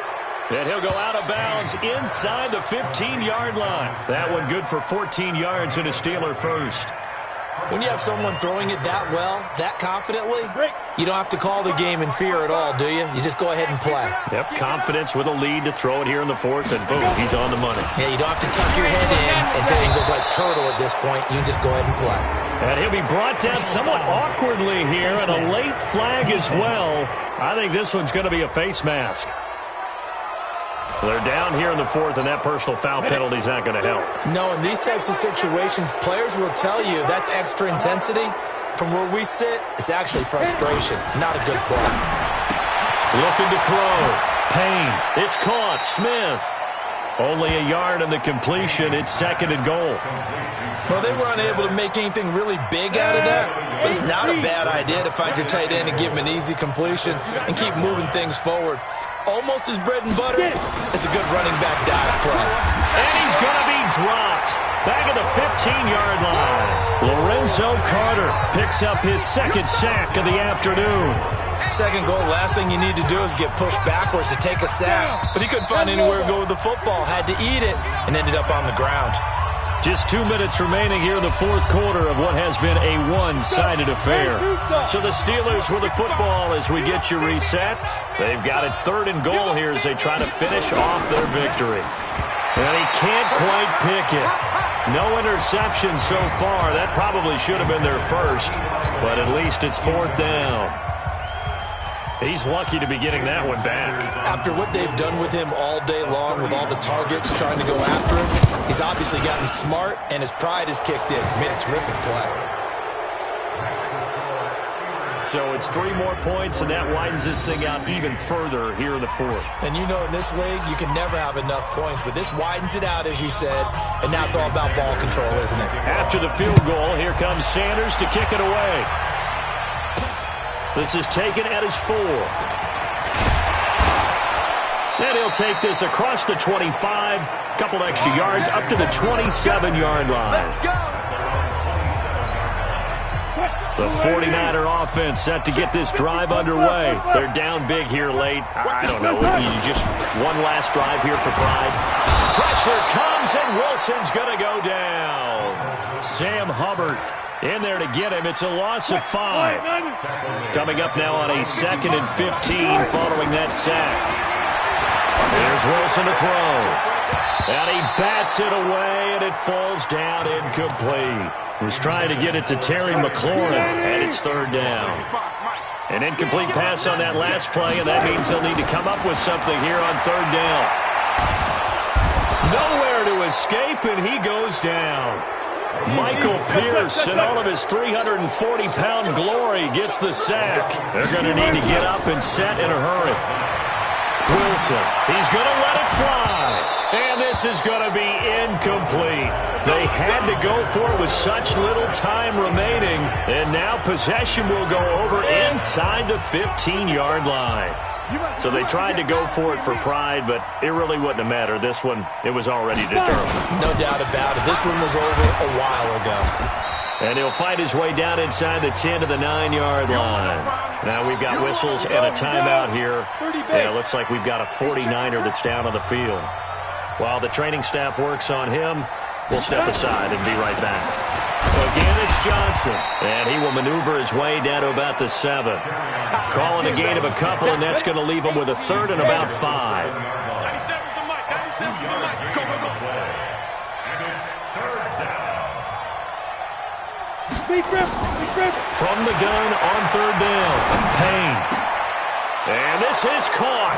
Speaker 2: And he'll go out of bounds inside the 15-yard line. That one good for 14 yards and a Steeler first.
Speaker 3: When you have someone throwing it that well, that confidently, you don't have to call the game in fear at all, do you? You just go ahead and play.
Speaker 2: Yep, confidence with a lead to throw it here in the fourth, and boom, he's on the money.
Speaker 3: Yeah, you don't have to tuck your head in until you look like turtle at this point. You can just go ahead and play.
Speaker 2: And he'll be brought down somewhat awkwardly here, and a late flag as well. I think this one's going to be a face mask. They're down here in the fourth, and that personal foul penalty is not going to help.
Speaker 3: No, in these types of situations, players will tell you that's extra intensity. From where we sit, it's actually frustration. Not a good play.
Speaker 2: Looking to throw. Payne. It's caught. Smith. Only a yard on the completion. It's second and goal.
Speaker 3: Well, they were unable to make anything really big out of that, but it's not a bad idea to find your tight end and give him an easy completion and keep moving things forward. Almost his bread and butter. It's a good running back dive play.
Speaker 2: And he's going to be dropped. Back at the 15-yard line. Lorenzo Carter picks up his second sack of the afternoon.
Speaker 3: Second goal, last thing you need to do is get pushed backwards to take a sack. But he couldn't find anywhere to go with the football. Had to eat it and ended up on the ground.
Speaker 2: Just 2 minutes remaining here in the fourth quarter of what has been a one-sided affair. So the Steelers with the football as we get you reset. They've got it third and goal here as they try to finish off their victory. And he can't quite pick it. No interception so far. That probably should have been their first, but at least it's fourth down. He's lucky to be getting that one back.
Speaker 3: After what they've done with him all day long with all the targets trying to go after him, he's obviously gotten smart, and his pride has kicked in. Made a terrific play.
Speaker 2: So it's 3 more points, and that widens this thing out even further here in the fourth.
Speaker 3: And you know in this league, you can never have enough points, but this widens it out, as you said, and now it's all about ball control, isn't it?
Speaker 2: After the field goal, here comes Sanders to kick it away. This is taken at his 4. And he'll take this across the 25, couple extra yards, up to the 27-yard line. The 49er offense set to get this drive underway. They're down big here late. I don't know, just one last drive here for pride. Pressure comes, and Wilson's going to go down. Sam Hubbard in there to get him. It's a loss of 5. Coming up now on a 2nd and 15 following that sack. There's Wilson to throw. And he bats it away, and it falls down incomplete. Was trying to get it to Terry McLaurin, and it's third down. An incomplete pass on that last play, and that means they'll need to come up with something here on third down. Nowhere to escape, and he goes down. Michael Pierce and all of his 340-pound glory gets the sack. They're going to need to get up and set in a hurry. Wilson, he's going to let it fly. And this is going to be incomplete. They had to go for it with such little time remaining. And now possession will go over inside the 15-yard line. So they tried to go for it for pride, but it really wouldn't have mattered. This one, it was already determined.
Speaker 3: No doubt about it. This one was over a while ago.
Speaker 2: And he'll fight his way down inside the 10 to the 9-yard line. Now we've got whistles and a timeout here. Yeah, it looks like we've got a 49er that's down on the field. While the training staff works on him, we'll step aside and be right back. Again, it's Johnson, and he will maneuver his way down to about the 7. Calling a gain of a couple, and that's going to leave him with a 3rd and about 5.
Speaker 1: 97's the mic. 97's the mic. Go, go, go.
Speaker 2: And it's third down. From the gun on third down, Payne. And this is caught.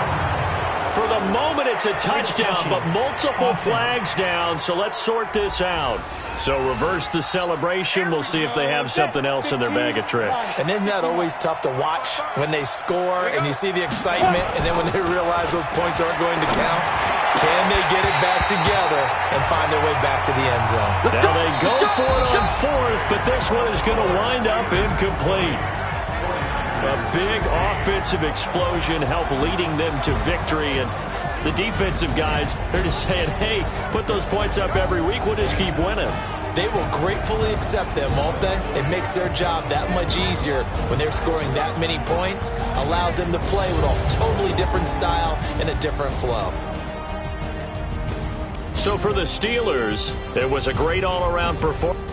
Speaker 2: For the moment, it's a touchdown, but multiple flags down, so let's sort this out. So reverse the celebration. We'll see if they have something else in their bag of tricks.
Speaker 3: And isn't that always tough to watch when they score and you see the excitement, and then when they realize those points aren't going to count? Can they get it back together and find their way back to the end zone?
Speaker 2: Now they go for it on fourth, but this one is going to wind up incomplete. A big offensive explosion helped leading them to victory, and the defensive guys, they're just saying, hey, put those points up every week, we'll just keep winning.
Speaker 3: They will gratefully accept them, won't they? It makes their job that much easier when they're scoring that many points, allows them to play with a totally different style and a different flow.
Speaker 2: So for the Steelers, it was a great all-around performance.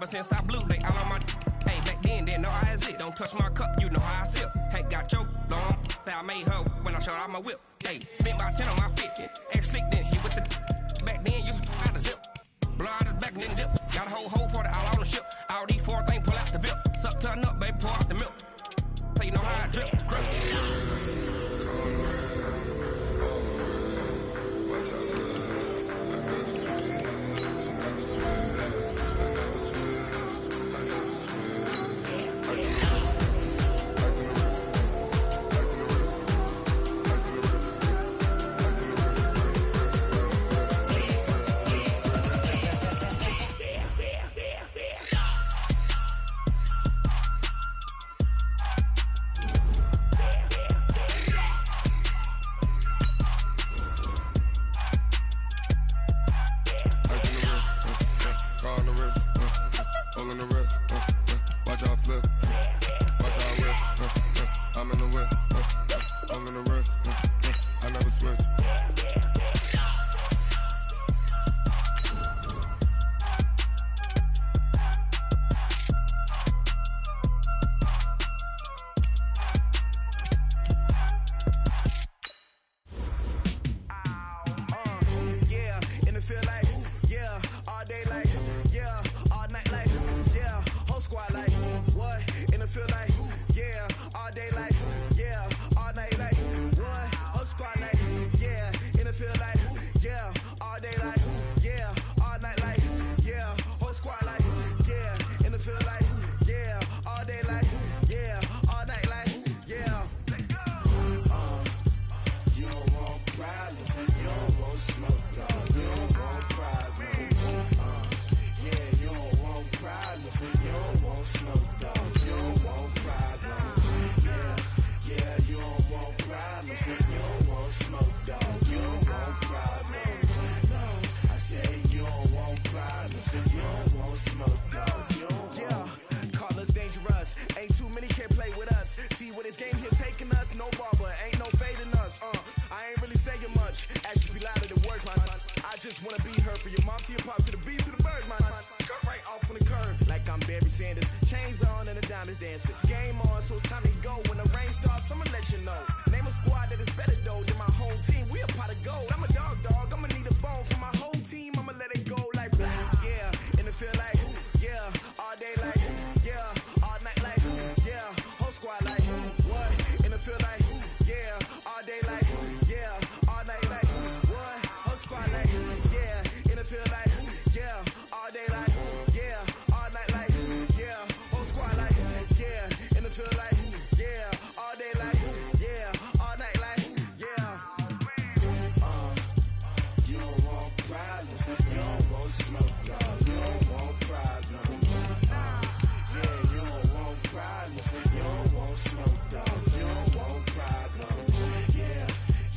Speaker 6: Since I blew, they all on my. Hey, back then, didn't know I exist. Don't touch my cup, you know how I sip. Hey, got your long. Say I made her when I showed out my whip. Hey, spent about 10 on my fit. X slick, then hit with the. Back then, used to out the zip. Blow out the back, then dip. Got a whole party all on the ship. All these four things pull out the bip. Suck to a nut, baby, pour out the milk. So you know how I drip.
Speaker 7: Ain't too many can play with us. See what this game here taking us, no ball.
Speaker 6: I'm Barry Sanders. Chains on and the diamonds dancing. Game on, so it's time to go. When the rain starts, I'ma let you know. Name a squad that is better though than my whole team. We a pot of gold. I'm a dog. I'ma need a bone for my whole team. I'ma let it go like yeah. And it feel like yeah. All day like yeah. All night like yeah. Whole squad like what? And it feel like yeah. All day like yeah. All night like what? Whole squad like yeah. And it feel like yeah. All day like yeah. All night like yeah. Whole squad like yeah. And it feel like yeah. All day like yeah. All night like yeah. You don't want problems. You don't want smoke, dog. You don't want problems. Yeah, you don't want problems. You don't want smoke, dog. You don't want problems.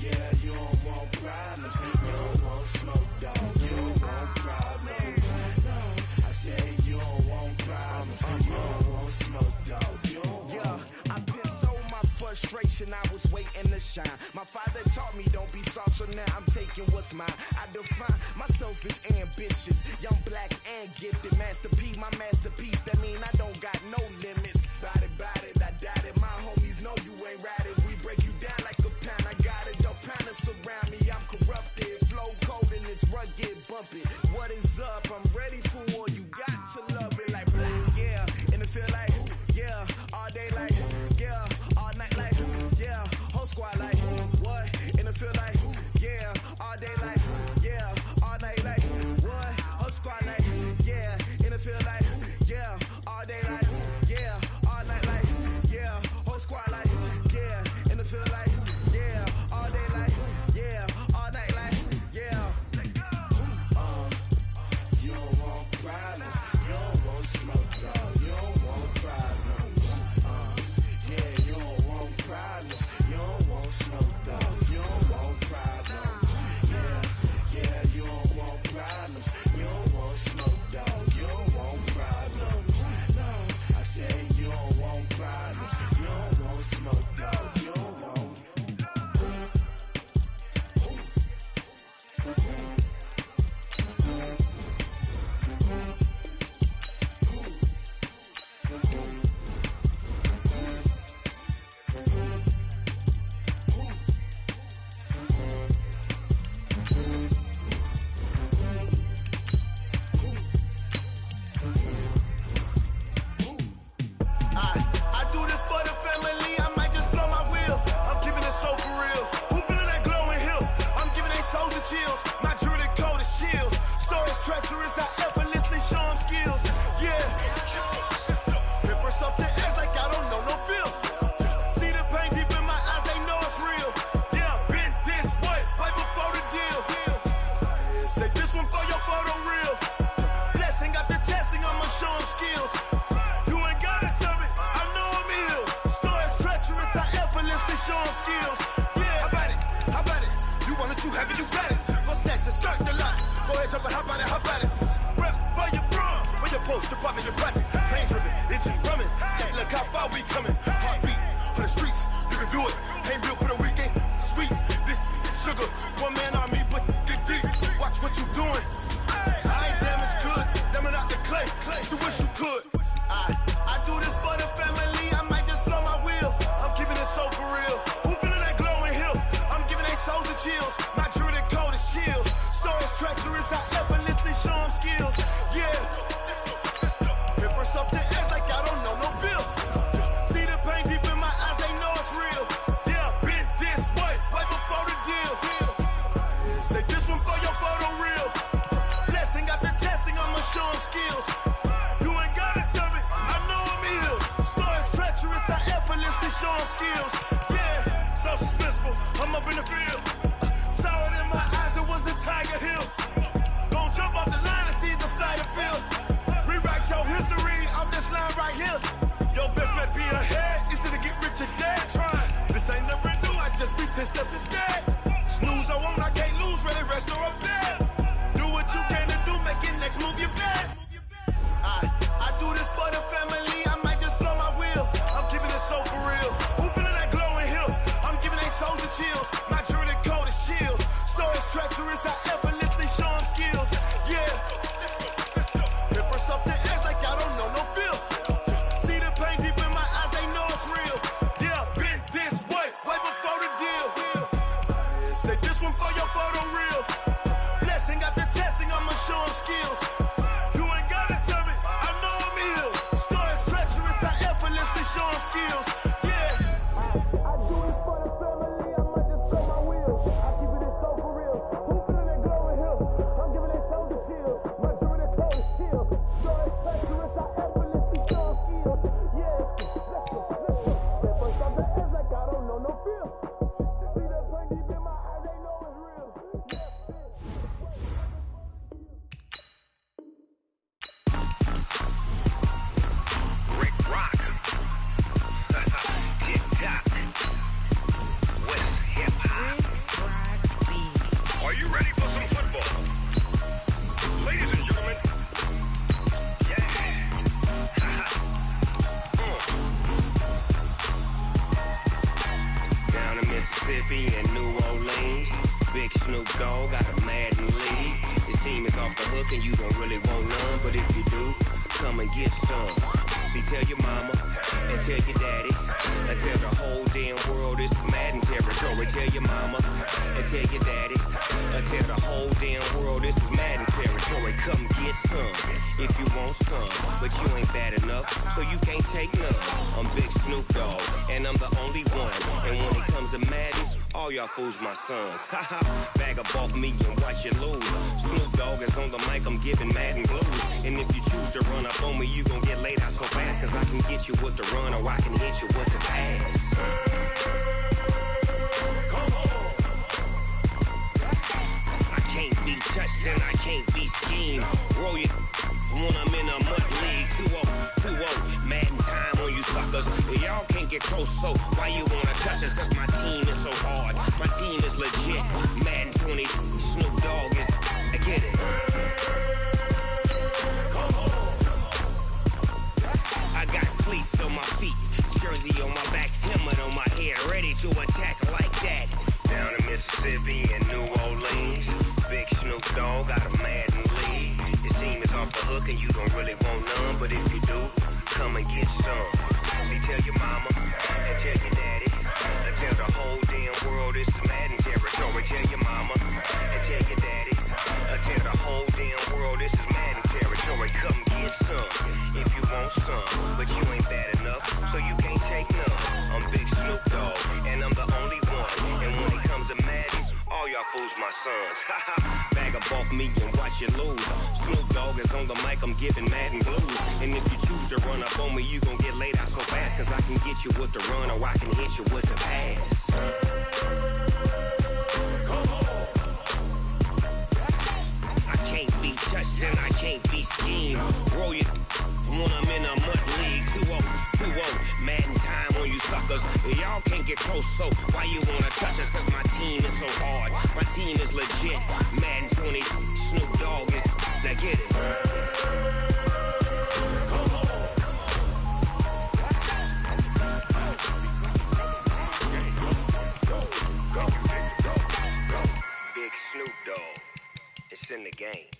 Speaker 6: Yeah, you don't want problems. You don't want smoke, dog. You don't want problems. No, I said you don't want problems. You don't want smoke, dog. You don't want. Yeah, I put so my frustration. I was waiting to shine. My father taught me don't be soft, so now I'm taking what's mine. I define myself as ambitious, young, black, and gifted. Masterpiece, my masterpiece. That mean I don't got no limits. Bout it, I doubt it. My homies know you ain't ratted. We break you down like a pound. I got it, don't pound us around me. I'm corrupted, flow cold and it's rugged, bump it. What is up? I'm ready for war. You got to love it like black, yeah. And it feel like yeah. All day like yeah. All night like yeah. Whole squad like what? And it feel like yeah. All day like yeah. All night like what? Whole squad like yeah. And it feel like yeah. All day like yeah. All night like yeah. Whole squad like yeah. And it feel like yeah. All day like yeah. All night like yeah. You don't want problems. You don't want smoke, dog. You don't want problems. Yeah, you don't want problems. You don't want smoke, dog. You don't want problems. Yeah, you don't want problems. You don't want smoke, dog. You don't want problems. No, I said you don't want problems. You don't want smoke, dog. You don't want. I do this for the family. I might just blow my wheel. I'm keeping it so for real. Who feeling that glowing hill? I'm giving they soldier chills. My jewelry cold is chill. Stories treacherous. I effortlessly show them skills. Yeah. Ripper stuff the edge like I don't know no feel. See the pain deep in my eyes. They know it's real. Yeah, been this way right before the deal. Say this one for your photo real. Blessing after testing. I'ma show them skills. You ain't gotta tell me. I know I'm ill. Stories treacherous. I effortlessly show them skills. Yeah. How about it? You want it, you have it, you got it. Go snatch it, skirt the lot. Go ahead, jump it, how about it? Rep where you from? Where you post, you poppin' your projects. Pain driven, itching, drumming. Hey, look how far we coming. Heartbeat on the streets, you can do it. Ain't built for the weekend. Sweet, this sugar. One man army, but get deep. Watch what you doing. I ain't damaged goods, damn it out the clay. You wish you could. I do this for the family. I might just blow my wheel. I'm keeping it so for real. Who feeling that glowing hill? I'm giving they soldier chills. My jewelry cold is chill. Stories treacherous. I effortlessly show them skills. Yeah. Ripper stuff the edge like I don't know no bill. See the pain deep in my eyes. They know it's real. Yeah, been this way right before the deal. Say this one for your photo real. Blessing after testing. I'ma show them skills. You ain't gotta tell me. I know I'm ill. Stories treacherous. I effortlessly show them skills. Yeah, so suspenseful. I'm up in the field. Saw it in my eyes. It was the Tiger Hill. Gon' jump off the line and see the flight of field. Rewrite your history off this line right here. Your best bet be ahead. Easy to get rich or dead. Trying. This ain't never new. I just be 10 steps instead. Snooze I won't. I can't lose. Ready, rest or up there. Do what you can to do. Make it next move your best. I do this for the family. I might just blow my wheel. I'm keeping it so for real. Who feeling that glowing hill? I'm giving they soldier chills. My jewelry cold is chill. Stories treacherous. I effortlessly show them skills. Yeah. Ripper stuff the edge like I don't know no Mississippi and New Orleans. Big Snoop Dogg got a Madden league. His team is off the hook and you don't really want none, but if you do, come and get some. See, tell your mama and tell your daddy and tell the whole damn world this is Madden territory. Tell your mama and tell your daddy and tell the whole damn world this is Madden territory. Come get some if you want some, but you ain't bad enough, so you can't take none. I'm Big Snoop Dogg, and I'm the only one. And when it comes to Madden, all y'all fools my sons. Haha, bag up off me and watch you lose. Snoop Dogg is on the mic, I'm giving Madden blues. And if you choose to run up on me, you gon' get laid out so fast, cause I can get you with the run or I can hit you with the pass. I can't be touched and I can't be schemed. Roll you when I'm in a mud league. 2-0, Madden time on you suckers. Y'all can't get close, so why you wanna touch us? Cause my team is so hard, my team is legit. Madden 20, Snoop Dogg is, I get it. I got cleats on my feet, jersey on my back, helmet on my head, ready to attack like that. Down in Mississippi and New Orleans, Big Snoop Dogg got a Madden league. His team is off the hook and you don't really want none, but if you do, come and get some. See, tell your mama and tell your daddy and tell the whole damn world this is Madden territory. Tell your mama and tell your daddy and tell the whole damn world this is Madden territory. Come get some if you want some, but you ain't bad enough, so you can't take none. I'm Big Snoop Dogg, and I'm the only one. And when it comes to Madden, all y'all fools my sons. Bag up off me and watch you lose. Snoop Dogg is on the mic, I'm giving Madden blues. And if you choose to run up on me, you gon' get laid out so fast, cause I can get you with the run or I can hit you with the pass. I can't be touched and I can't be schemed. Roll you when I'm in a mud league. 2-0, Madden time on you suckers. Y'all can't get close, so why you wanna touch us? Cause my team is so hard, my team is legit. Madden 20, Snoop Dogg is, now get it. Big Snoop Dogg, it's in the game.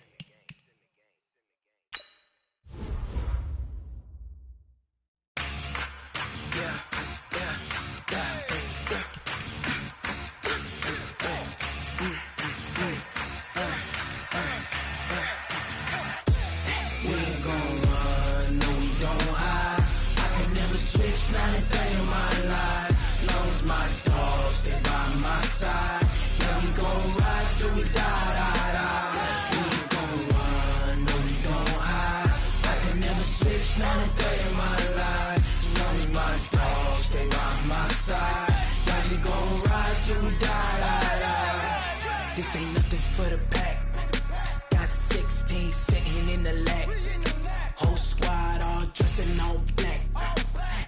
Speaker 7: Not a day in my life, long as my dogs stay by my side. Yeah, we gon' ride till we die. We ain't gon' run, no we don't hide. I can never switch, not a day in my life, as long as my dogs stay by my side. Yeah, we gon' ride till we die. This ain't nothing for the pack. Got 16 sitting in the lap. Whole squad all dressing all black.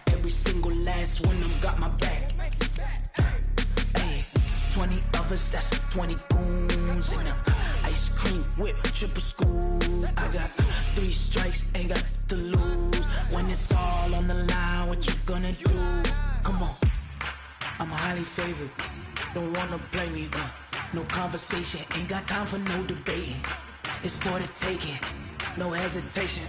Speaker 7: Every single last one of them got my back. Hey, 20 of us, that's 20 goons in a ice cream whip, triple scoop. I got 3 strikes, ain't got to lose. When it's all on the line, what you gonna do? Come on, I'm highly favored. Don't wanna play me, no conversation, ain't got time for no debating. It's for the taking, no hesitation.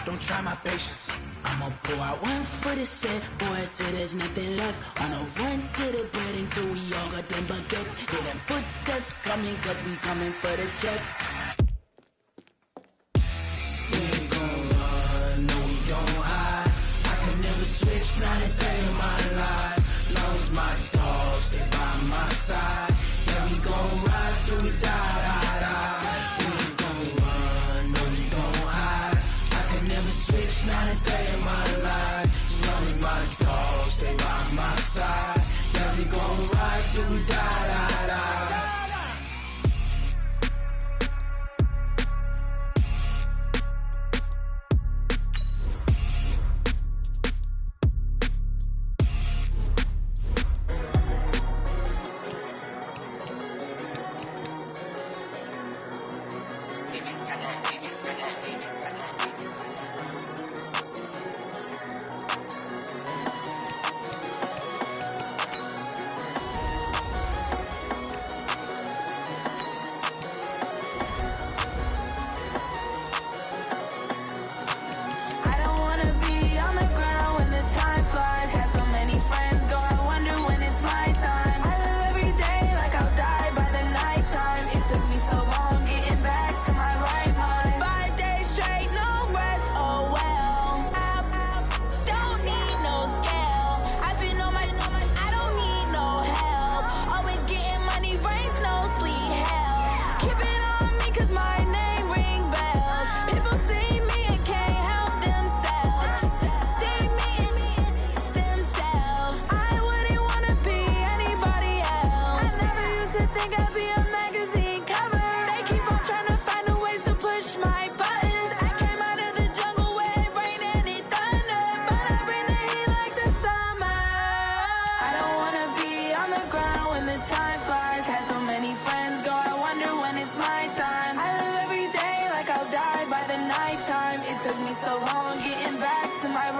Speaker 7: Don't try my patience. I'ma pour out one for the set, boy, till there's nothing left. On a run to the bread until we all got them baguettes. Hear them footsteps coming, cause we coming for the check. We ain't gon' run, no we don't hide. I can never switch, not a day in my life. Long as my dogs stay by my side. Yeah, we gon' ride till we die. We ain't gon' run, no we don't hide. I can never switch, not a day in my life. As long as my dogs stay by my side. Yeah, we gon' ride till we die.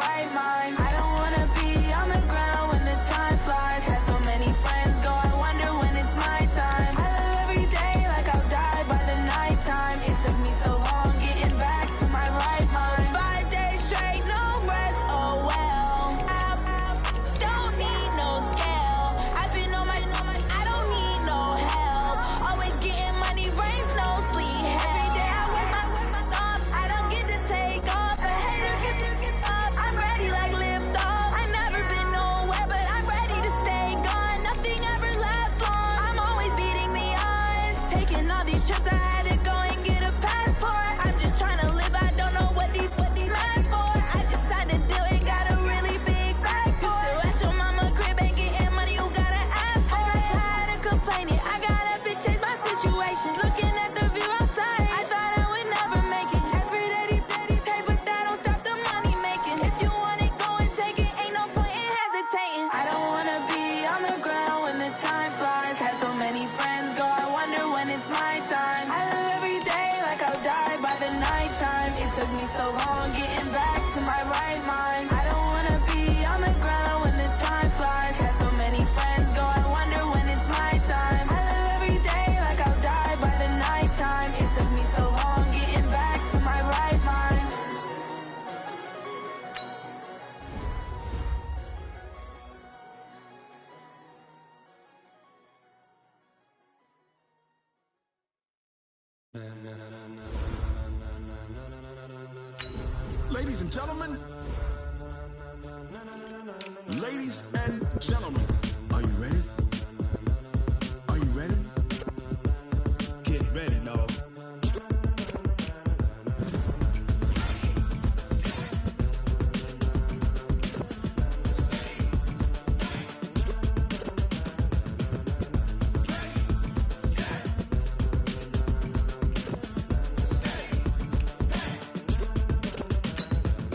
Speaker 8: right mind. I don't wanna be on the ground when the time flies. Had so many friends go, I wonder when it's my time. I live every day like I'll die by the nighttime. It took me so long getting back to my right mind. 5 days straight, no rest, oh well. I don't need no scale. I've been on my, I don't need no help. Always getting money, rain, snow, sleet. Every day I wake my thumb. I don't get to take off. A hater get up. I'm ready like lift off. I never been nowhere, but I'm ready to stay gone. Nothing ever lasts long. I'm always beating the odds. Taking all these trips, I had to go and get a passport. I'm just trying to live. I don't know what these mad for. I just signed a deal and got a really big bag for it. Still at your mama crib ain't getting money, you gotta ask for it. Tired of complaining, I gotta change my situation. Looking at the view outside, I thought I would never make it. Every day they take, but that don't stop the money making. If you want it, go and take it. Ain't no point in hesitating. I don't wanna be on the ground when the time flies. Had so many friends go, I wonder when it's my time. I live every day like I'll die by the nighttime. It took me so long getting back to my right mind. I don't wanna be on the ground when the time flies. Had so many friends go, I wonder when it's my time. I live every day like I'll die by the nighttime. It took me so long getting back to my right mind.
Speaker 4: Ladies and gentlemen, ladies and gentlemen, are you ready? Are you ready?
Speaker 1: Get ready, no.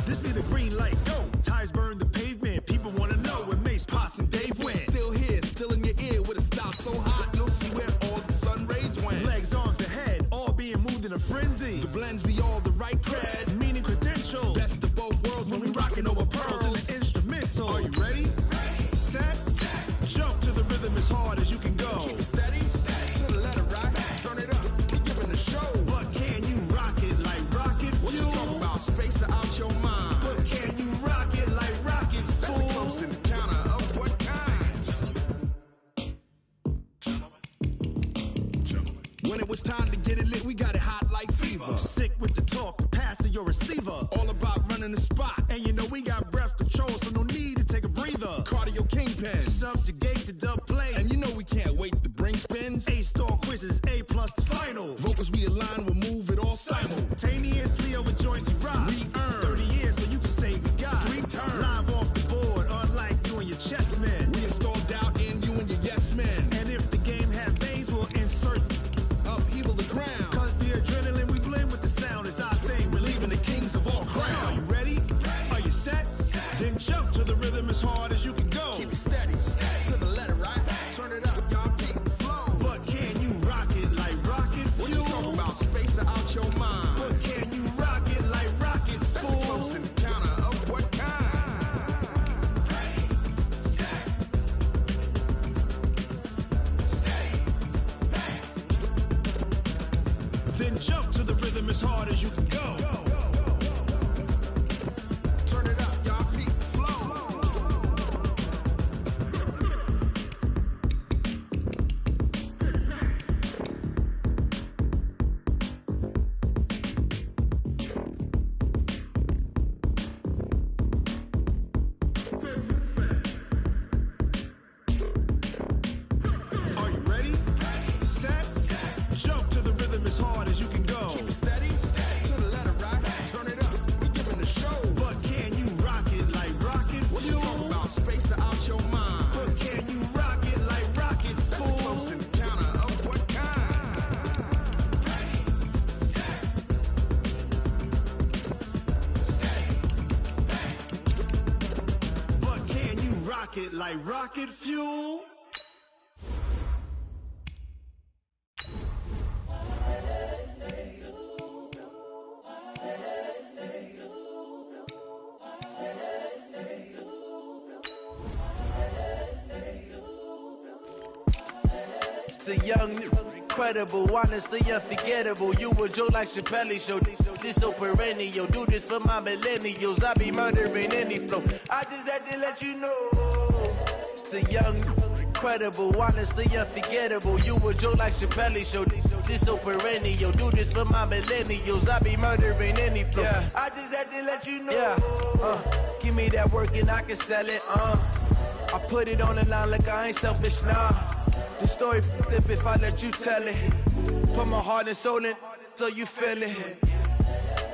Speaker 9: This be the green light, go. Tires burn the pavement. People wanna know where Mace, Potts, and Dave went.
Speaker 4: Still here, still in your ear with a stop so hot, you'll see where all the sun rays went.
Speaker 9: Legs, arms, and head, all being moved in a frenzy.
Speaker 4: The blends be all the right cred.
Speaker 9: Meaning credentials.
Speaker 4: Best of both worlds when we rockin' over pearls.
Speaker 9: in the instrumental.
Speaker 4: Are you ready?
Speaker 9: Set, jump to the rhythm as hard as you can go.
Speaker 4: Keep it steady, to the letter right. Turn it up, we giving a show.
Speaker 9: But can you rock it like rocket
Speaker 4: What you
Speaker 9: fuel?
Speaker 4: talking about? Space or out your mind?
Speaker 9: But can you rock it like rockets,
Speaker 4: That's a
Speaker 9: fool?
Speaker 4: close encounter of what kind? When it was time to get it lit, we got it hot like fever.
Speaker 9: Sick with the talk, passing your receiver.
Speaker 4: All about running the spot.
Speaker 9: And you know we got breath control, so no need to take a breather.
Speaker 4: Cardio kingpin.
Speaker 9: Subjugate the dub play.
Speaker 4: And you know we can't wait to bring spins.
Speaker 9: A-star quizzes, A+ the final.
Speaker 4: Vocals we align, we'll move it all
Speaker 9: Simultaneously over joints we rock.
Speaker 4: We earn
Speaker 9: 30 years, so you can say we got
Speaker 4: 3 turns.
Speaker 9: live off the board, unlike you and your chess men.
Speaker 4: We install doubt in you and your yes men.
Speaker 9: And if the game had veins, we'll insert.
Speaker 4: Upheaval the ground.
Speaker 9: Cause the adrenaline we blend with the sound is our thing. We're leaving the kings of all crowns. Are you ready? Are you set? Then jump to the rhythm as hard as you can go.
Speaker 4: Keep it steady, to the letter right. Turn it up, y'all keep the flow.
Speaker 9: But can you rock it like rocket
Speaker 4: What
Speaker 9: fuel?
Speaker 4: you talking about? Space or out your mind?
Speaker 9: But can you rock it like rockets,
Speaker 4: That's a close
Speaker 9: fool?
Speaker 4: encounter of what kind?
Speaker 9: Then jump to the rhythm as hard as you can go.
Speaker 4: Turn it up, y'all keep the flow.
Speaker 9: Are you ready? Set, jump to the rhythm as hard as you can go.
Speaker 4: Keep it steady, to the letter right. Turn it up, we giving the show.
Speaker 9: But can you rock it like rocket
Speaker 4: What you
Speaker 9: fuel?
Speaker 4: talking about? Space or out your mind?
Speaker 9: But can you rock it like rockets,
Speaker 4: That's a close
Speaker 9: fool?
Speaker 4: encounter of what kind?
Speaker 9: But can you rock it like rocket fuel?
Speaker 10: the young, incredible, honestly unforgettable. You a joke like Chappelle Show. This so perennial. Do this for my millennials. I be murdering any flow. I just had to let you know. It's the young, incredible, honestly unforgettable. You a joke like Chappelle Show. This so perennial. Do this for my millennials. I be murdering any flow. Yeah. I just had to let you know. Yeah. Give me that work and I can sell it. I put it on the line like I ain't selfish, nah. The story flip if I let you tell it. Put my heart and soul in so you feel it.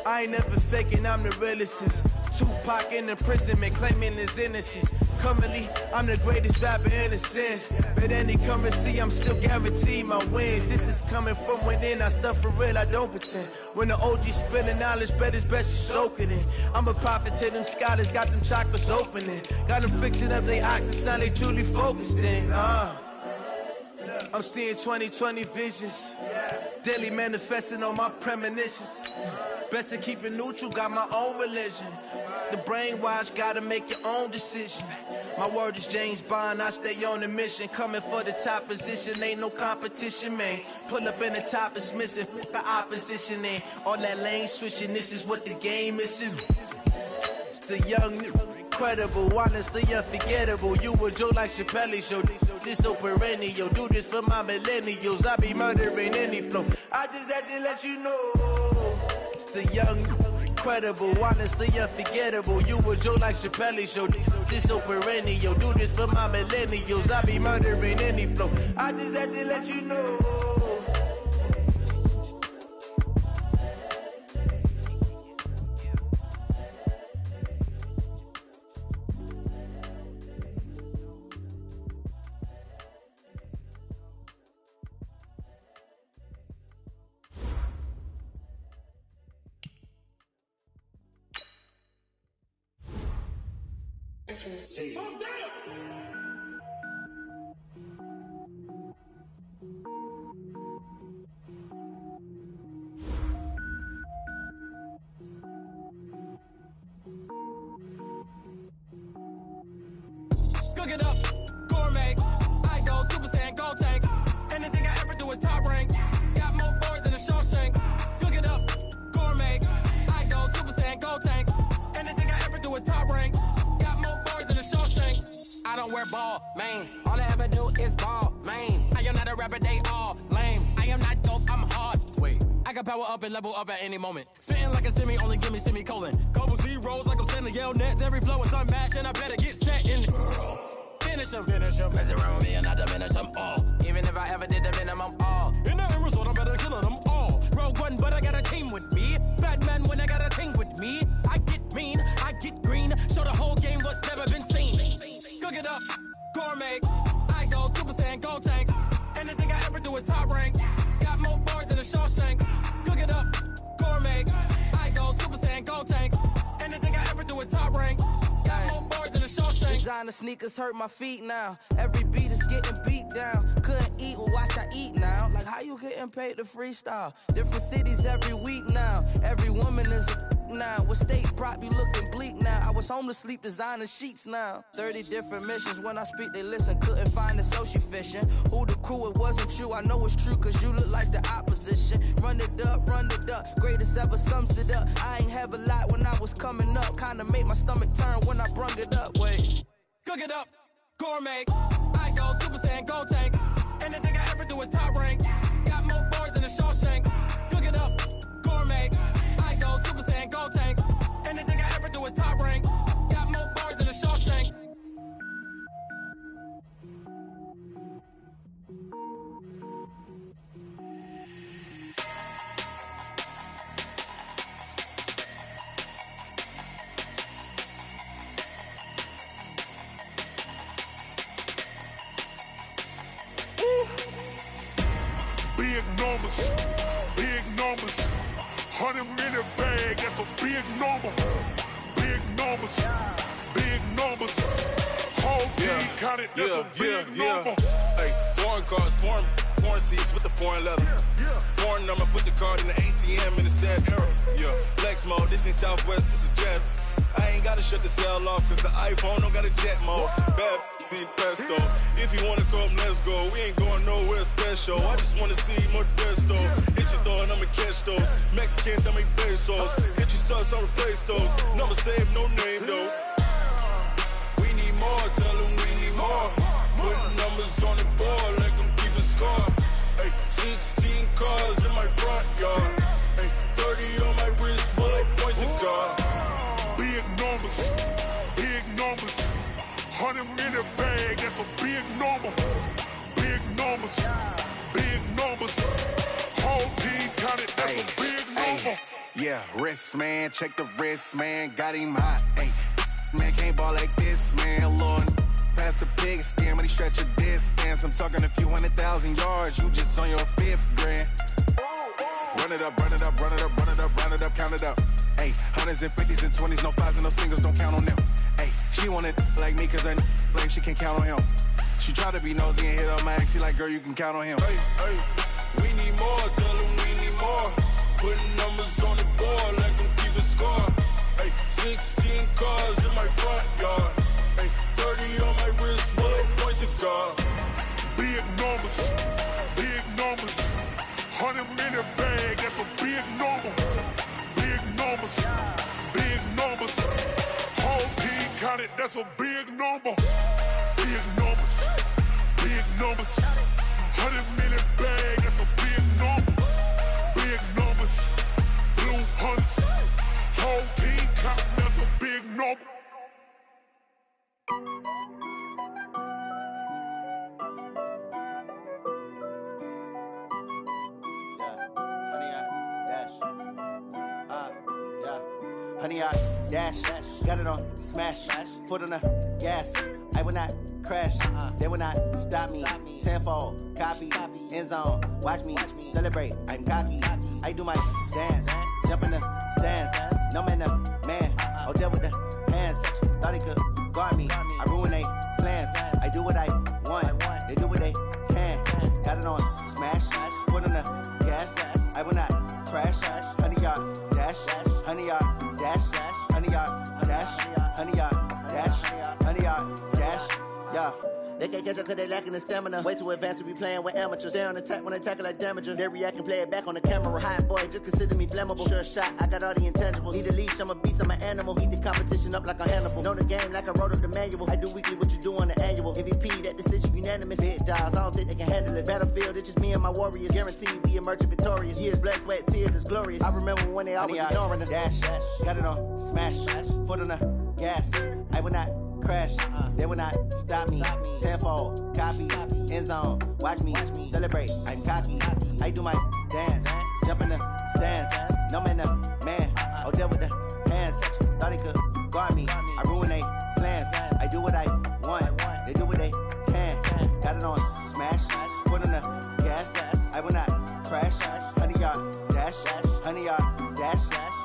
Speaker 10: I ain't never faking, I'm the realest since Tupac in imprisonment, claiming his innocence. Currently, I'm the greatest rapper in a sense. But any currency, I'm still guaranteed my wins. This is coming from within, I stuff for real, I don't pretend. When the OG spilling knowledge, bet it's best you soak it in. I'm a prophet to them scholars, got them chakras opening. Got them fixing up they octaves, now they truly focused in. I'm seeing 2020 visions. Daily manifesting on my premonitions. Best to keep it neutral, got my own religion. The brainwash, gotta make your own decision. My word is James Bond, I stay on a mission. Coming for the top position, ain't no competition, man. Pull up in the top, it's missing, the opposition ain't. All that lane switching, this is what the game is. It's the young, incredible, honestly unforgettable. You a joke like Chappelle Show. This so perennial. Do this for my millennials. I be murdering any flow. I just had to let you know. It's the young, incredible, honestly unforgettable. You a joke like Chappelle Show. This so perennial. Do this for my millennials. I be murdering any flow. I just had to let you know.
Speaker 7: Oh, damn!
Speaker 6: Cook it up, gourmet. I go Super Saiyan, gold tank. Anything I ever do is top rank. Got more boards than a Shawshank. Cook it up, gourmet. I go Super Saiyan, gold tank. Anything I ever do is top rank. I don't wear ball mains. All I ever do is ball main. I am not a rapper, they all lame. I am not dope, I'm hard. Wait, I can power up and level up at any moment. Spitting like a semi, only give me semicolon. Couple zeros like I'm sending yell nets. Every flow is unmatched and I better get set in. Finish them. Mess around with me and I diminish them all. Even if I ever did the minimum all. In the result, I better kill them all. Rogue One, but I got a team with me. Batman when I got a team with me. I get mean, I get green. Show the whole game what's never been seen. Cook it up, gourmet. I go Super Saiyan, gold tank. Anything I ever do is top rank. Got more bars than a Shawshank. Cook it up, gourmet. I go Super Saiyan, gold tank. Anything I ever do is top rank. Got more bars than a Shawshank.
Speaker 11: Designer sneakers hurt my feet now. Every beat is getting beat down. Couldn't eat, well watch I eat now. Like how you getting paid to freestyle? Different cities every week now. Every woman is a now. With state prop, you looking bleak now. I was home to sleep, designer sheets now. 30 different missions. When I speak, they listen. Couldn't find it, so she fishing. Who the crew? It wasn't you. I know it's true, cause you look like the opposition. Run it up. Greatest ever sums it up. I ain't have a lot when I was coming up. Kinda made my stomach turn when I brung it up. Wait.
Speaker 6: Cook it up, gourmet. I go Super Saiyan, gold tank. Anything I ever do is top rank. Got more bars than a Shawshank. Cook it up, gourmet. I go Super Saiyan, gold tank. Anything I ever do is top rank. Got more bars than a Shawshank.
Speaker 9: Big numbers, 100-minute bag, that's a big number. Big numbers, whole team counted, that's a big number.
Speaker 12: Hey, foreign cars, foreign seats with the foreign leather. Foreign number, put the card in the ATM in the sad era. Yeah, flex mode, this ain't Southwest, this is jet. I ain't gotta shut the cell off, cause the iPhone don't got a jet mode. Bad ain't pesto. If you wanna come, let's go. We ain't going nowhere special. I just wanna see Modesto. Hit your thought, I'ma catch those. Mexican, that make pesos. Hit your sus, I'll replace those. Number save, no name though. We need more, tell them we need more. Putting numbers on the board, like them keep a score. Ay, 16 cars in my front yard. Ay, 30 on my wrist, while I point to God.
Speaker 9: Big numbers, big numbers. 100 in a bag, that's a big number. Big numbers, big numbers. Whole team counted, that's a big number.
Speaker 13: Yeah, wrist man, check the wrist man, got him hot. Ay, man can't ball like this, man. Lord, past the pig skin, but he stretch a distance. I'm talking a few 100,000 yards, you just on your 5th grand. Run it up, run it up, run it up, run it up, run it up, count it up. Ay, 100s and 50s and 20s, no 5s and no singles, don't count on them. Ay, she want it like me, cause I like she can't count on him. She try to be nosy and hit up my ex, she like, girl, you can count on him.
Speaker 12: Hey, hey, we need more, tell them we need more. Putting numbers on the board, like them keep a score. Ay, 16 cars in my front yard. Ay, 30 on my wrist, while I point to God.
Speaker 9: Big numbers, big numbers. 100 in a bag, that's a big number. Big numbers, big numbers. Whole team counted, that's a big number. Big numbers, big numbers. 100 in a bag, that's a big number. Big numbers, blue hunts. Whole team counting, that's a big number.
Speaker 11: Honey, I dash, got it on smash, foot on the gas. I will not crash, they will not stop me. Tenfold, copy, end zone, watch me celebrate. I'm cocky, I do my dance, jump in the stands. No man, the man, oh, deal with the hands. Thought he could guard me, I ruin they plans. I do what I want, they do what they can. Got it on smash, foot on the gas. I will not crash, honey, y'all dash, honey, y'all dash, honey, y'all dash, honey, y'all dash, honey, y'all dash, yeah. They can't catch up cause they lacking the stamina. Way too advanced to be playing with amateurs. Stay on attack when they tackle like damager. They react and play it back on the camera. Hot boy, just consider me flammable. Sure shot, I got all the intangibles. Need a leash, I'm a beast, I'm an animal. Heat the competition up like a Hannibal. Know the game like I wrote up the manual. I do weekly what you do on the annual. MVP, that decision unanimous. Big jobs, I don't think they can handle it. Battlefield, it's just me and my warriors. Guaranteed we emerging victorious. Years, blood, sweat, tears, it's glorious. I remember when they always ignoring us. Dash, got it on smash, foot on the gas. I will not crash, they will not stop me. Tenfold, copy, end zone, watch me celebrate. I'm cocky, I do my dance, jump in the stands. No man, the man, oh, deal with the hands. Thought he could guard me, I ruin they plans. I do what I want, they do what they can. Got it on smash, foot on the gas. I will not crash, honey, y'all dash, honey, y'all dash,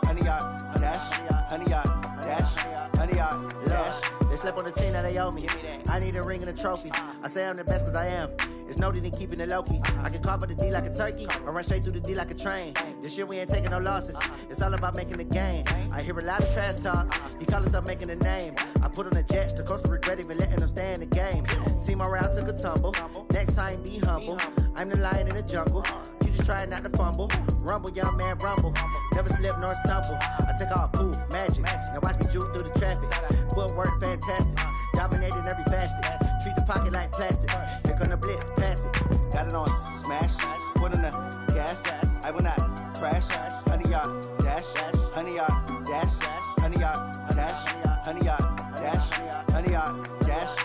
Speaker 11: honey, y'all dash, honey, y'all dash, honey, y'all dash. They slept on the team that they owe me. I need a ring and a trophy. I say I'm the best cause I am. It's no need in keeping it low-key. I can carve up the D like a turkey or run straight through the D like a train. This year we ain't taking no losses. It's all about making the game. I hear a lot of trash talk. He call us up making a name. I put on the jets. The coach will regret even letting them stay in the game. Team around took a tumble. Next time be humble. I'm the lion in the jungle. You just trying not to fumble. Rumble, young man, rumble. Never slip nor stumble. I take off, poof, magic. Now watch me juke through the traffic. Footwork fantastic. Dominating every facet. Treat the pocket like plastic. Here come the blitz, pass it. Got it on smash, foot on the gas. I will not crash. Honey, y'all dash, honey, y'all dash, honey, y'all dash, honey, y'all dash, honey, y'all dash.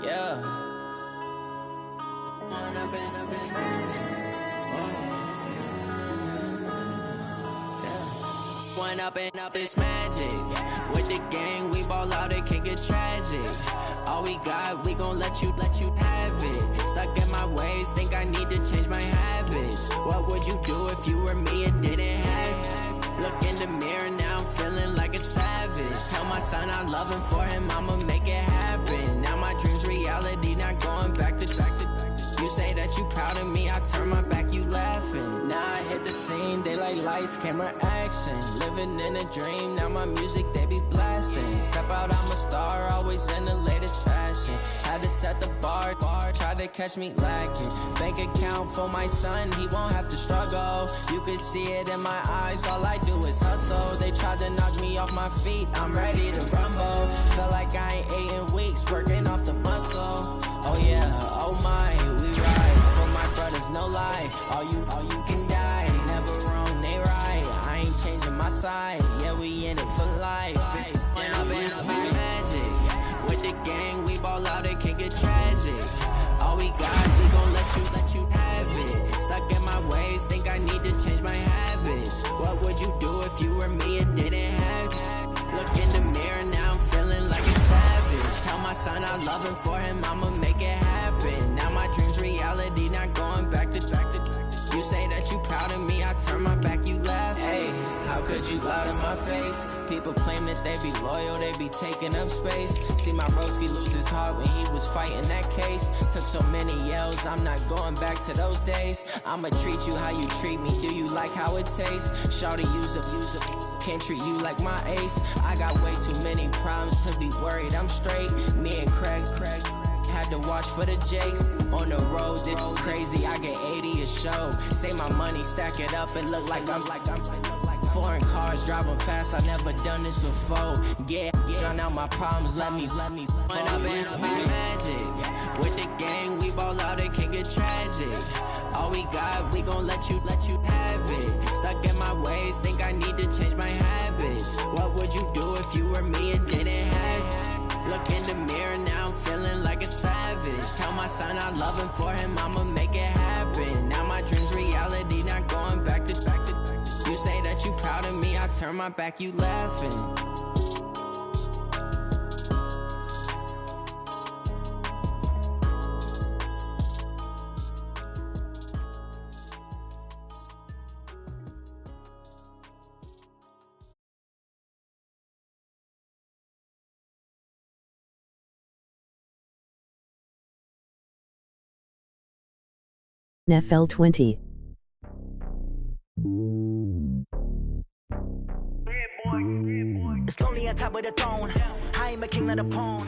Speaker 14: Yeah. One up in this magic. One up and up is magic. With the gang, we ball out, it can get tragic. All we got, we gon' let you have it. Stuck in my ways, think I need to change my habits. What would you do if you were me and didn't have it? Look in the mirror, now I'm feeling like a savage. Tell my son I love him, for him I'ma make it happen. Now my dream's reality, not going back to. Used lights, camera, action. Living in a dream, now my music, they be blasting. Step out, I'm a star, always in the latest fashion. Had to set the bar, try to catch me lacking. Bank account for my son, he won't have to struggle. You can see it in my eyes, all I do is hustle. They tried to knock me off my feet, I'm ready to rumble. Feel like I ain't ate in weeks, working off the muscle. Oh yeah, oh my, we ride for my brothers, no lie. All you can die, never wrong, they right. I ain't changing my side, yeah, we in it for life. And I've been magic. With the gang, we ball out, it can get tragic. All we got, we gon' let you have it. Stuck in my ways, think I need to change my habits. What would you do if you were me and didn't have it? Look in the mirror, now I'm feeling like a savage. Tell my son I love him, for him I'ma make it happen. Now my dream's reality, not going back to. You say that you proud of me, I turn my back, you laugh. Hey, how could you lie to my face? People claim that they be loyal, they be taking up space. See my broski lose his heart when he was fighting that case. Took so many yells, I'm not going back to those days. I'ma treat you how you treat me, do you like how it tastes? Shawty, use up, can't treat you like my ace. I got way too many problems to be worried, I'm straight. Me and Craig had to watch for the Jakes. On the road, this crazy, I get 80 a show. Say my money, stack it up, it look like I'm foreign cars, driving fast, I never done this before. Yeah, drown out my problems, let me When I've been magic. With the gang, we ball out, it can get tragic. All we got, we gon' let you have it. Stuck in my ways, think I need to change my habits. What would you do if you were me and didn't have it? Look in the mirror, now I'm feeling like a savage. Tell my son I love him, for him I'ma make it happen. Now my dream's reality, not going back to. You say that you proud of me, I turn my back, you laughing.
Speaker 15: NFL 20.
Speaker 16: It's lonely on top of the throne. I am a king of the pawn.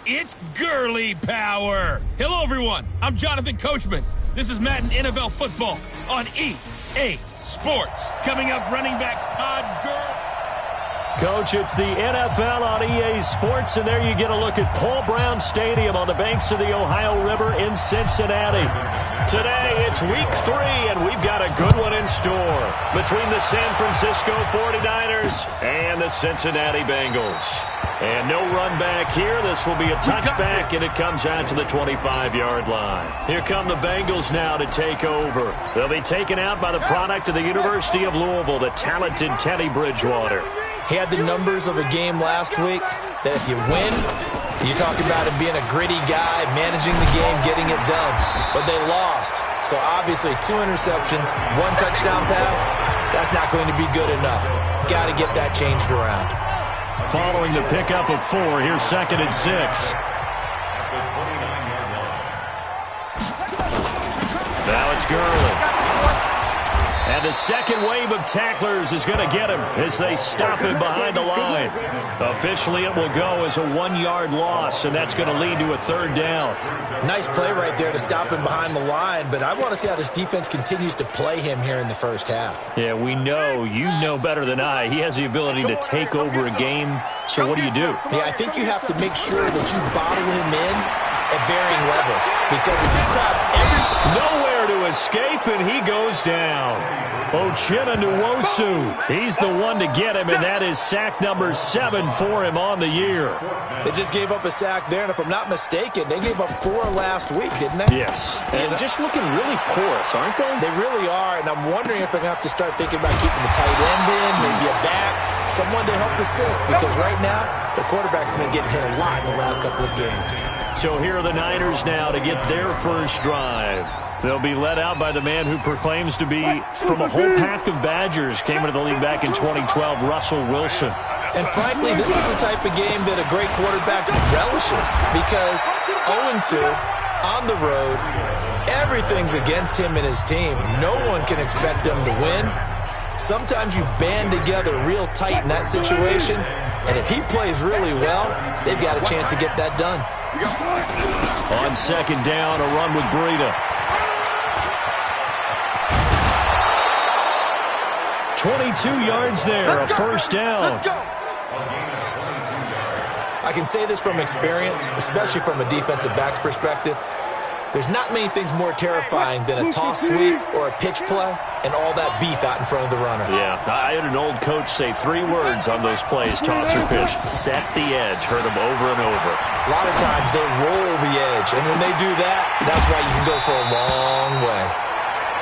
Speaker 17: It's girly power. Hello, everyone. I'm Jonathan Coachman. This is Madden NFL Football on EA Sports. Coming up, running back Todd Gurley.
Speaker 2: Coach, it's the NFL on EA Sports, and there you get a look at Paul Brown Stadium on the banks of the Ohio River in Cincinnati. Today, it's week 3, and we've got a good one in store between the San Francisco 49ers and the Cincinnati Bengals. And no run back here. This will be a touchback, and it comes out to the 25-yard line. Here come the Bengals now to take over. They'll be taken out by the product of the University of Louisville, the talented Teddy Bridgewater.
Speaker 3: He had the numbers of a game last week that if you win, you talk about him being a gritty guy, managing the game, getting it done. But they lost. So obviously 2 interceptions, 1 touchdown pass, that's not going to be good enough. Got to get that changed around.
Speaker 2: Following the pickup of 4, here's 2nd and 6. Now it's Gurley. And the second wave of tacklers is going to get him as they stop him behind the line. Officially, it will go as a 1-yard loss, and that's going to lead to a 3rd down.
Speaker 3: Nice play right there to stop him behind the line, but I want to see how this defense continues to play him here in the first half.
Speaker 2: Yeah, we know. You know better than I. He has the ability to take over a game, so what do?
Speaker 3: Yeah, I think you have to make sure that you bottle him in at varying levels, because if you crowd
Speaker 2: nowhere to escape, and he goes down. Uchenna Nwosu, he's the one to get him, and that is sack number 7 for him on the year.
Speaker 3: They just gave up a sack there, and if I'm not mistaken, they gave up 4 last week, didn't they?
Speaker 2: Yes, and just looking really porous, aren't they?
Speaker 3: They really are, and I'm wondering if they're going to have to start thinking about keeping the tight end in, maybe a back, someone to help assist, because right now, the quarterback's been getting hit a lot in the last couple of games.
Speaker 2: So here are the Niners now to get their first drive. They'll be led out by the man who proclaims to be from a whole pack of Badgers. Came into the league back in 2012, Russell Wilson.
Speaker 3: And frankly, this is the type of game that a great quarterback relishes, because 0-2, on the road. Everything's against him and his team. No one can expect them to win. Sometimes you band together real tight in that situation, and if he plays really well, they've got a chance to get that done.
Speaker 2: On second down, a run with Breida. 22 yards there, a first down.
Speaker 3: I can say this from experience, especially from a defensive back's perspective. There's not many things more terrifying than a toss sweep or a pitch play and all that beef out in front of the runner.
Speaker 2: Yeah, I had an old coach say 3 words on those plays, toss or pitch. Set the edge. Heard them over and over.
Speaker 3: A lot of times they roll the edge, and when they do that, that's why you can go for a long way.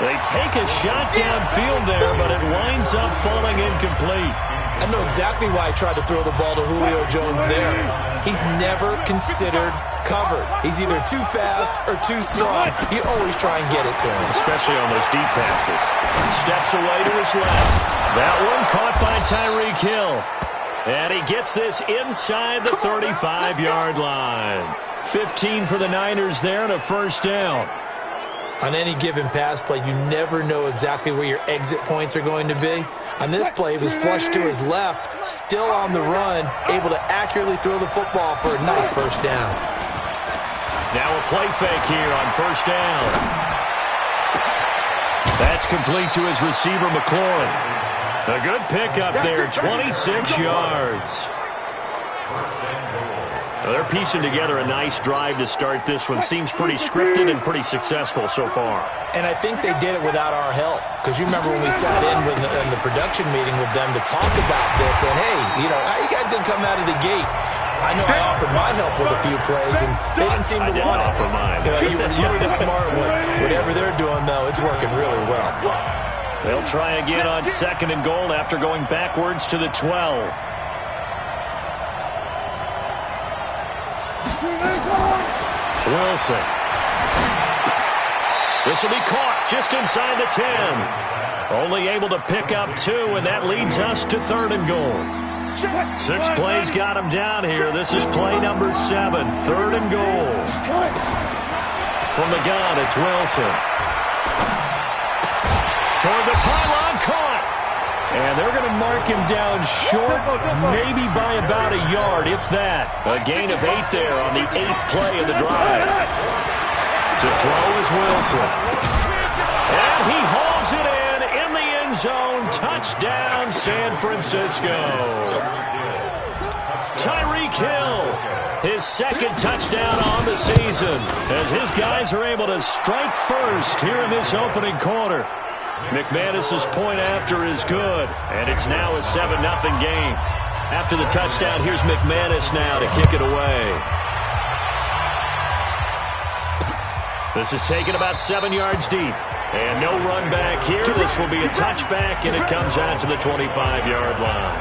Speaker 2: They take a shot downfield there, but it winds up falling incomplete.
Speaker 3: I know exactly why I tried to throw the ball to Julio Jones there. He's never considered covered. He's either too fast or too strong. You always try and get it to him.
Speaker 2: Especially on those deep passes. Steps away to his left. That one caught by Tyreek Hill. And he gets this inside the 35-yard line. 15 for the Niners there and a first down.
Speaker 3: On any given pass play, you never know exactly where your exit points are going to be. On this play, he was flushed to his left, still on the run, able to accurately throw the football for a nice first down.
Speaker 2: Now a play fake here on first down. That's complete to his receiver, McLaurin. A good pickup there, 26 yards. Well, they're piecing together a nice drive to start this one. Seems pretty scripted and pretty successful so far.
Speaker 3: And I think they did it without our help. Because you remember when we sat in the production meeting with them to talk about this. And, hey, you know, how are you guys going to come out of the gate? I know I offered my help with a few plays, and they didn't seem to want it.
Speaker 2: Offer mine.
Speaker 3: You were the smart one. Whatever they're doing, though, it's working really well.
Speaker 2: They'll try again on second and goal after going backwards to the 12. Wilson. This will be caught just inside the 10. Only able to pick up 2, and that leads us to third and goal. 6 plays got him down here. This is play number 7, third and goal. From the gun, it's Wilson. Toward the pylon, caught. And they're going to mark him down short, maybe by about a yard, if that. A gain of 8 there on the 8th play of the drive. To throw is Wilson. And he hauls it in the end zone. Touchdown, San Francisco. Tyreek Hill, his second touchdown on the season, as his guys are able to strike first here in this opening quarter. McManus's point after is good, and it's now a 7-0 game. After the touchdown, here's McManus now to kick it away. This is taken about 7 yards deep, and no run back here. This will be a touchback, and it comes out to the 25-yard line.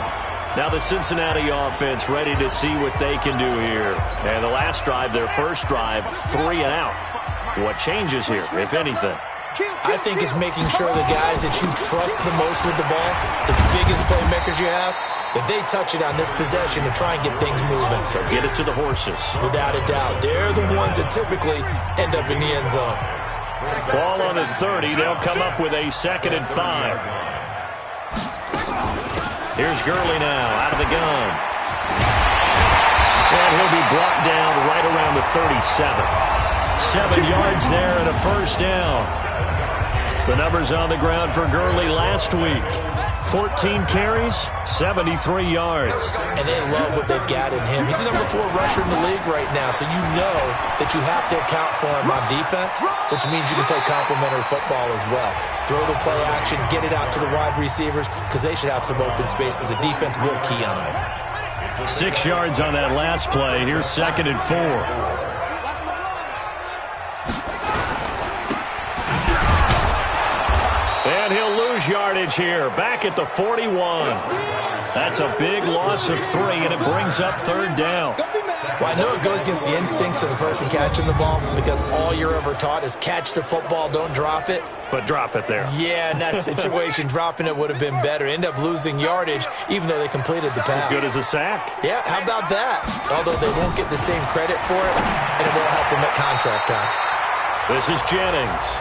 Speaker 2: Now the Cincinnati offense ready to see what they can do here. And the last drive, their first drive, 3 and out. What changes here, if anything?
Speaker 3: I think it's making sure the guys that you trust the most with the ball, the biggest playmakers you have, that they touch it on this possession to try and get things moving.
Speaker 2: So get it to the horses.
Speaker 3: Without a doubt. They're the ones that typically end up in the end zone.
Speaker 2: Ball on the 30. They'll come up with a 2nd and 5. Here's Gurley now out of the gun. And he'll be brought down right around the 37. 7 yards there and a first down. The numbers on the ground for Gurley last week. 14 carries, 73 yards.
Speaker 3: And they love what they've got in him. He's the number 4 rusher in the league right now, so you know that you have to account for him on defense, which means you can play complementary football as well. Throw the play action, get it out to the wide receivers, because they should have some open space, because the defense will key on it.
Speaker 2: 6 yards on that last play. Here's 2nd and 4. And he'll lose yardage here, back at the 41. That's a big loss of 3, and it brings up third down.
Speaker 3: Well, I know it goes against the instincts of the person catching the ball because all you're ever taught is catch the football, don't drop it.
Speaker 2: But drop it there.
Speaker 3: Yeah, in that situation, dropping it would have been better. End up losing yardage, even though they completed the pass.
Speaker 2: As good as a sack.
Speaker 3: Yeah, how about that? Although they won't get the same credit for it, and it won't help them at contract time.
Speaker 2: This is Jennings.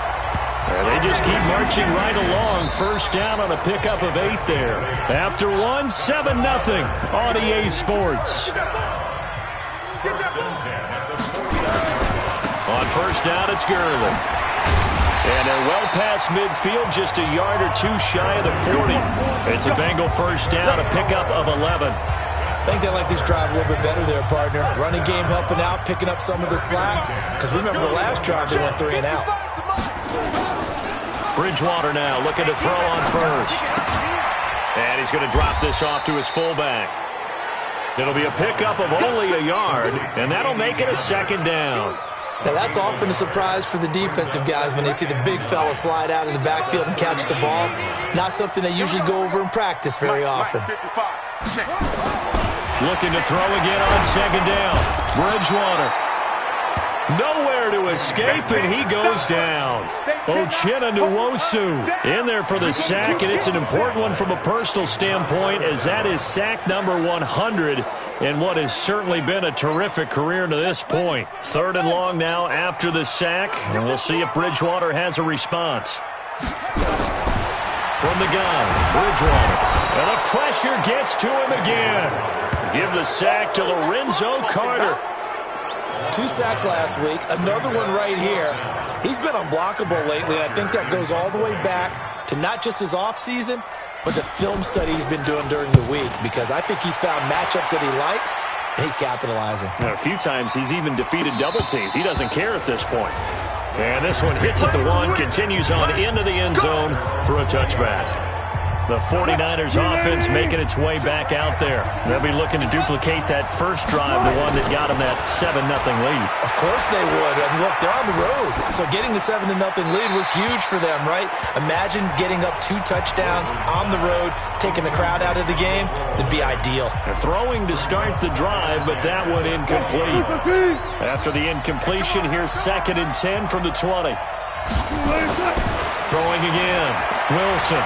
Speaker 2: And they just keep marching right along. First down on a pickup of 8 there. After 1, 7-0 on EA Sports. On first down, it's Gurley. And they're well past midfield, just a yard or two shy of the 40. It's a Bengal first down, a pickup of 11.
Speaker 3: I think they like this drive a little bit better there, partner. Running game helping out, picking up some of the slack. Because remember the last drive, they went 3 and out.
Speaker 2: Bridgewater now looking to throw on first. And he's going to drop this off to his fullback. It'll be a pickup of only a yard, and that'll make it a second down.
Speaker 3: Now that's often a surprise for the defensive guys when they see the big fella slide out of the backfield and catch the ball. Not something they usually go over in practice very often.
Speaker 2: Looking to throw again on second down. Bridgewater. Nowhere to escape, and he goes down. Uchenna Nwosu in there for the sack, and it's an important one from a personal standpoint, as that is sack number 100 in what has certainly been a terrific career to this point. 3rd and long now after the sack, and we'll see if Bridgewater has a response. From the gun, Bridgewater. And the pressure gets to him again. Give the sack to Lorenzo Carter.
Speaker 3: 2 sacks last week, another one right here. He's been unblockable lately, and I think that goes all the way back to not just his offseason, but the film study he's been doing during the week, because I think he's found matchups that he likes, and he's capitalizing.
Speaker 2: A few times he's even defeated double teams. He doesn't care at this point. And this one hits at the 1, continues on into the end zone for a touchback. The 49ers offense making its way back out there. They'll be looking to duplicate that first drive, the one that got them that 7-0 lead.
Speaker 3: Of course they would. And look, they're on the road. So getting the 7-0 lead was huge for them, right? Imagine getting up 2 touchdowns on the road, taking the crowd out of the game. It'd be ideal.
Speaker 2: They're throwing to start the drive, but that one incomplete. After the incompletion, here's 2nd and 10 from the 20. Throwing again. Wilson.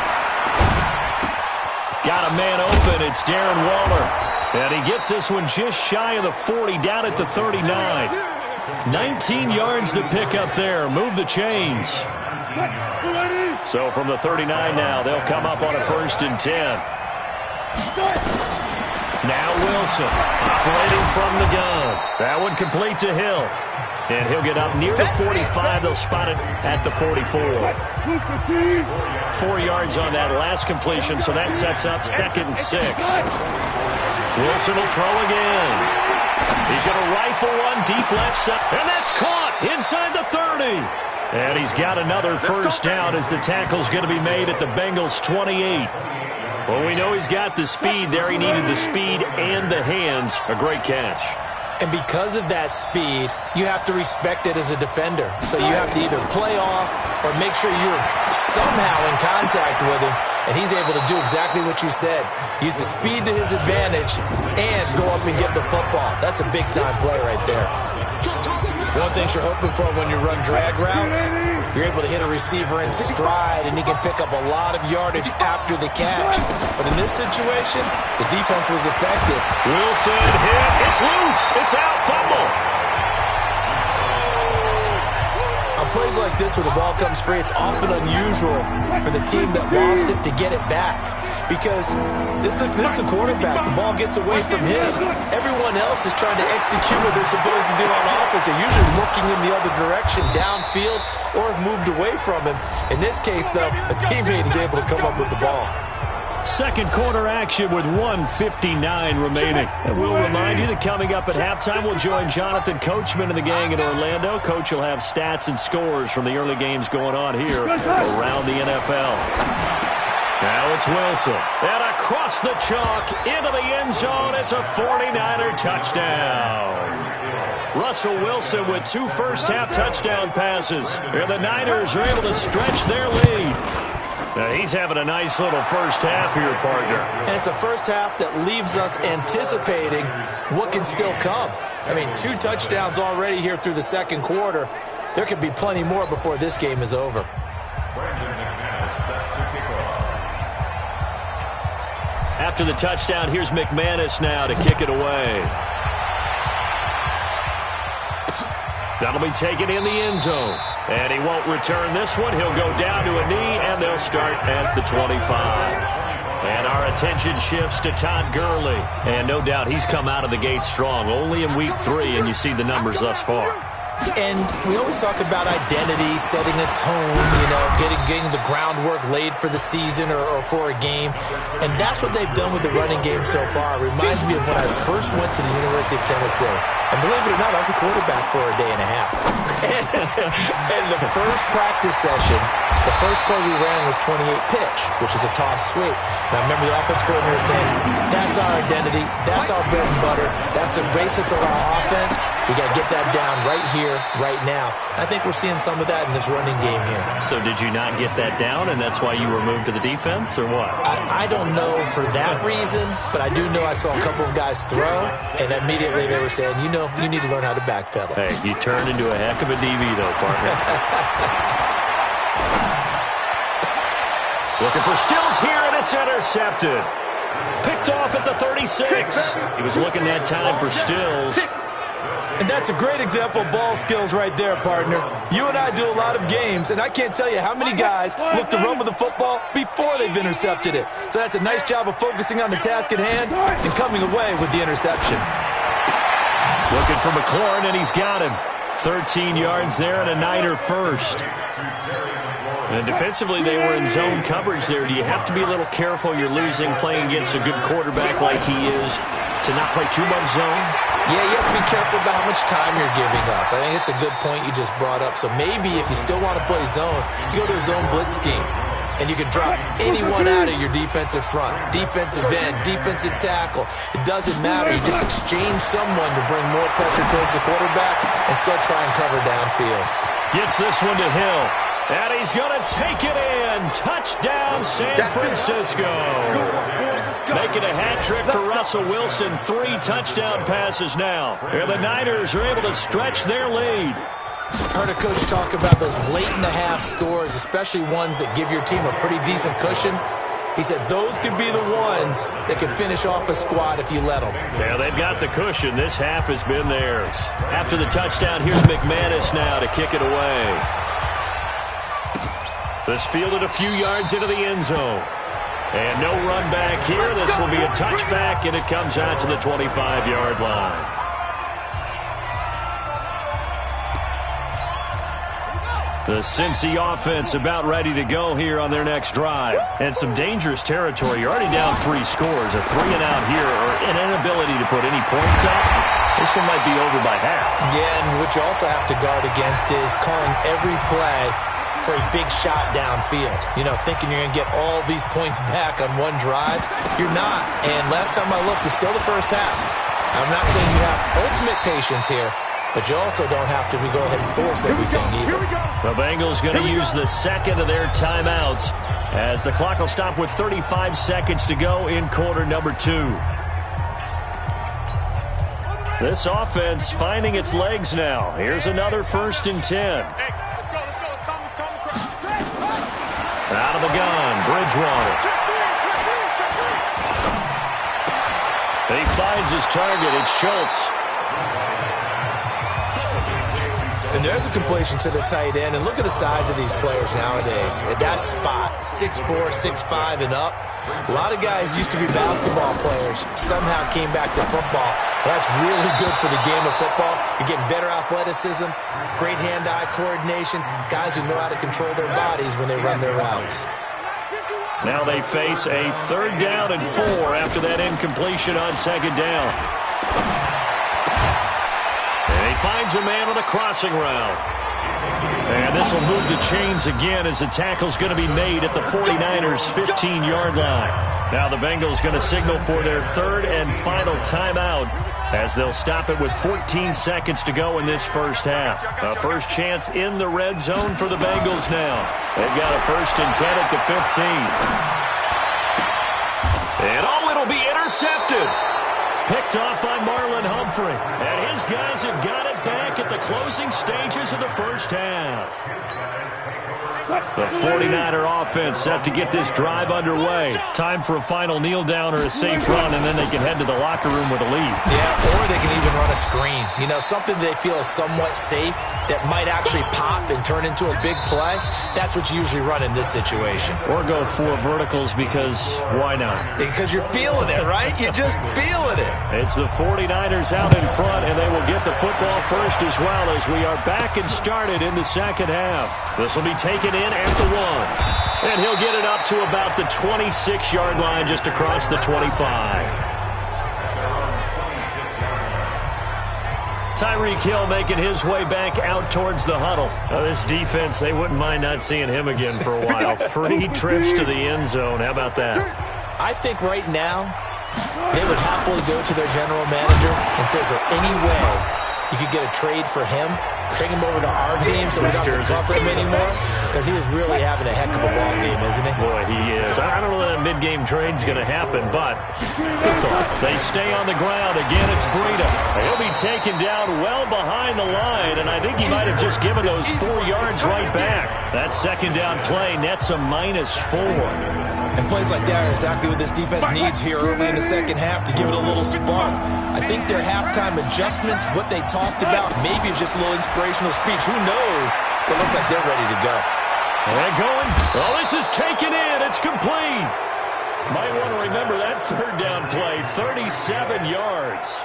Speaker 2: Got a man open. It's Darren Waller. And he gets this one just shy of the 40, down at the 39. 19 yards to pick up there. Move the chains. So from the 39 now, they'll come up on a 1st and 10. Now Wilson operating from the gun. That one complete to Hill. And he'll get up near the 45. They'll spot it at the 44. 4 yards on that last completion, so that sets up 2nd and 6. Wilson will throw again. He's going to rifle one deep left side, and that's caught inside the 30. And he's got another first down as the tackle's going to be made at the Bengals' 28. Well, we know he's got the speed there. He needed the speed and the hands. A great catch.
Speaker 3: And because of that speed, you have to respect it as a defender. So you have to either play off or make sure you're somehow in contact with him, and he's able to do exactly what you said. Use the speed to his advantage and go up and get the football. That's a big-time play right there. One thing you're hoping for when you run drag routes, you're able to hit a receiver in stride, and he can pick up a lot of yardage after the catch. But in this situation, the defense was effective.
Speaker 2: Wilson hit. It's loose. It's out. Fumble.
Speaker 3: On plays like this where the ball comes free, it's often unusual for the team that lost it to get it back. Because this is a quarterback. The ball gets away from him. Everyone else is trying to execute what they're supposed to do on offense. They're usually looking in the other direction, downfield, or have moved away from him. In this case, though, a teammate is able to come up with the ball.
Speaker 2: Second quarter action with 1:59 remaining. And we'll remind you that coming up at halftime, we'll join Jonathan Coachman and the gang in Orlando. Coach will have stats and scores from the early games going on here around the NFL. Now it's Wilson. And across the chalk into the end zone. It's a 49er touchdown. Russell Wilson with 2 first-half touchdown passes. And the Niners are able to stretch their lead. Now he's having a nice little first half here, partner.
Speaker 3: And it's a first half that leaves us anticipating what can still come. I mean, 2 touchdowns already here through the second quarter. There could be plenty more before this game is over.
Speaker 2: After the touchdown, here's McManus now to kick it away. That'll be taken in the end zone. And he won't return this one. He'll go down to a knee, and they'll start at the 25. And our attention shifts to Todd Gurley. And no doubt he's come out of the gate strong. Only in week 3, and you see the numbers thus far.
Speaker 3: And we always talk about identity, setting a tone, getting the groundwork laid for the season or for a game. And that's what they've done with the running game so far. It reminds me of when I first went to the University of Tennessee. And believe it or not, I was a quarterback for a day and a half. And the first practice session, the first play we ran was 28 pitch, which is a toss sweep. And I remember the offense coordinator saying, that's our identity, that's our bread and butter, that's the basis of our offense. We got to get that down right here, right now. I think we're seeing some of that in this running game here.
Speaker 2: So did you not get that down, and that's why you were moved to the defense, or what?
Speaker 3: I don't know for that reason, but I do know I saw a couple of guys throw, and immediately they were saying, you need to learn how to backpedal.
Speaker 2: Hey, you turned into a heck of a DB, though, partner. Looking for Stills here, and it's intercepted. Picked off at the 36. He was looking that time for Stills.
Speaker 3: And that's a great example of ball skills right there, partner. You and I do a lot of games, and I can't tell you how many guys look to run with the football before they've intercepted it. So that's a nice job of focusing on the task at hand and coming away with the interception.
Speaker 2: Looking for McLaurin, and he's got him. 13 yards there and a Niner first. And defensively, they were in zone coverage there. Do you have to be a little careful? You're losing playing against a good quarterback like he is to not play too much zone?
Speaker 3: Yeah, you have to be careful about how much time you're giving up. I think it's a good point you just brought up. So maybe if you still want to play zone, you go to a zone blitz scheme. And you can drop anyone out of your defensive front, defensive end, defensive tackle. It doesn't matter. You just exchange someone to bring more pressure towards the quarterback and still try and cover downfield.
Speaker 2: Gets this one to Hill. And he's going to take it in. Touchdown, San Francisco. Making a hat trick for Russell Wilson. 3 touchdown passes now. And the Niners are able to stretch their lead.
Speaker 3: Heard a coach talk about those late-in-the-half scores, especially ones that give your team a pretty decent cushion. He said those could be the ones that can finish off a squad if you let them.
Speaker 2: Yeah, they've got the cushion. This half has been theirs. After the touchdown, here's McManus now to kick it away. This fielded a few yards into the end zone. And no run back here. This will be a touchback, and it comes out to the 25-yard line. The Cincy offense about ready to go here on their next drive. And some dangerous territory. You're already down 3 scores. A 3-and-out here, or an inability to put any points up. This one might be over by half.
Speaker 3: Yeah, and what you also have to guard against is calling every play for a big shot downfield. Thinking you're going to get all these points back on one drive. You're not. And last time I looked, it's still the first half. I'm not saying you have ultimate patience here, but you also don't have to go ahead and force everything either.
Speaker 2: The Bengals going to use the second of their timeouts as the clock will stop with 35 seconds to go in quarter number 2. This offense finding its legs now. Here's another 1st and 10. Out of the gun, Bridgewater. He finds his target. It's Schultz.
Speaker 3: And there's a completion to the tight end. And look at the size of these players nowadays. At that spot, 6'4", 6'5", and up. A lot of guys used to be basketball players, somehow came back to football. That's really good for the game of football. You're getting better athleticism, great hand-eye coordination, guys who know how to control their bodies when they run their routes.
Speaker 2: Now they face a 3rd down and 4 after that incompletion on 2nd down. And he finds a man on a crossing route. And this will move the chains again as the tackle's going to be made at the 49ers' 15-yard line. Now the Bengals going to signal for their 3rd and final timeout as they'll stop it with 14 seconds to go in this first half. A first chance in the red zone for the Bengals now. They've got a 1st and 10 at the 15. And it'll be intercepted. picked off by Marlon Humphrey. And his guys have got it back at the closing stages of the first half. The 49er offense set to get this drive underway. Time for a final kneel down or a safe run, and then they can head to the locker room with a lead.
Speaker 3: Yeah, or they can even run a screen. You know, something they feel is somewhat safe that might actually pop and turn into a big play. That's what you usually run in this situation.
Speaker 2: Or go 4 verticals because why not?
Speaker 3: Because you're feeling it, right? You're just feeling it.
Speaker 2: It's the 49ers out in front, and they will get the football first as well as we are back and started in the second half. This will be taken in at the 1. And he'll get it up to about the 26-yard line just across the 25. Tyreek Hill making his way back out towards the huddle. Now, this defense, they wouldn't mind not seeing him again for a while. 3 trips to the end zone. How about that?
Speaker 3: I think right now they would happily go to their general manager and say, is there any way you could get a trade for him? Bring him over to our team so we don't have to cover him anymore? Because he is really having a heck of a ball game, isn't he?
Speaker 2: Boy, he is. I don't know that mid-game trade's going to happen, but good thought. They stay on the ground. Again, it's Breida. He'll be taken down well behind the line, and I think he might have just given those 4 yards right back. That second down play nets a -4.
Speaker 3: And plays like that are exactly what this defense needs here early in the second half to give it a little spark. I think their halftime adjustments, what they talked about, maybe it's just a little inspirational speech. Who knows? But it looks like they're ready to go.
Speaker 2: And going. Oh, this is taken in. It's complete. Might want to remember that third down play. 37 yards.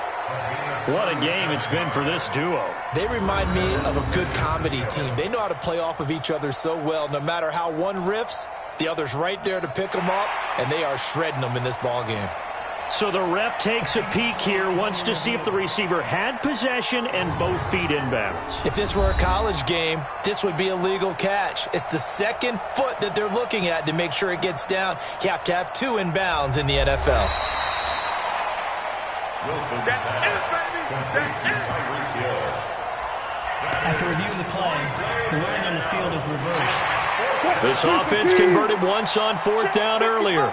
Speaker 2: What a game it's been for this duo.
Speaker 3: They remind me of a good comedy team. They know how to play off of each other so well. No matter how one riffs, the other's right there to pick them up, and they are shredding them in this ballgame.
Speaker 2: So the ref takes a peek here, wants to see if the receiver had possession and both feet inbounds.
Speaker 3: If this were a college game, this would be a legal catch. It's the second foot that they're looking at to make sure it gets down. You have to have 2 inbounds in the NFL.
Speaker 5: After reviewing the play, the ruling on the field is reversed.
Speaker 2: This offense converted once on 4th down earlier.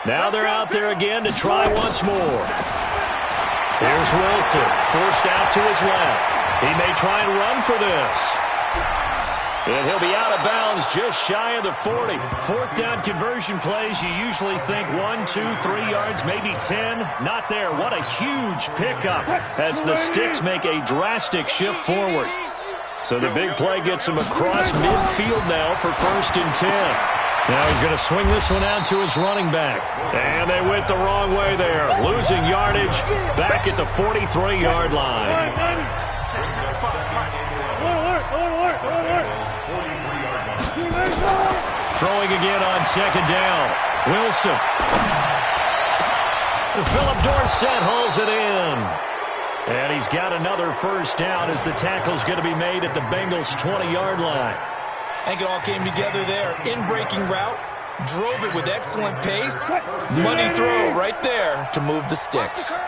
Speaker 2: Now they're out there again to try once more. Here's Wilson, forced out to his left. He may try and run for this. And he'll be out of bounds just shy of the 40. 4th down conversion plays, you usually think 1, 2, 3 yards, maybe 10. Not there. What a huge pickup as the Sticks make a drastic shift forward. So the big play gets him across midfield now for 1st and 10. Now he's going to swing this one out to his running back. And they went the wrong way there. Losing yardage back at the 43-yard line. Throwing again on 2nd down. Wilson. Philip Dorsett hauls it in. And he's got another 1st down as the tackle's going to be made at the Bengals' 20-yard line.
Speaker 3: I think it all came together there. In-breaking route, drove it with excellent pace. Money throw right there to move the Sticks.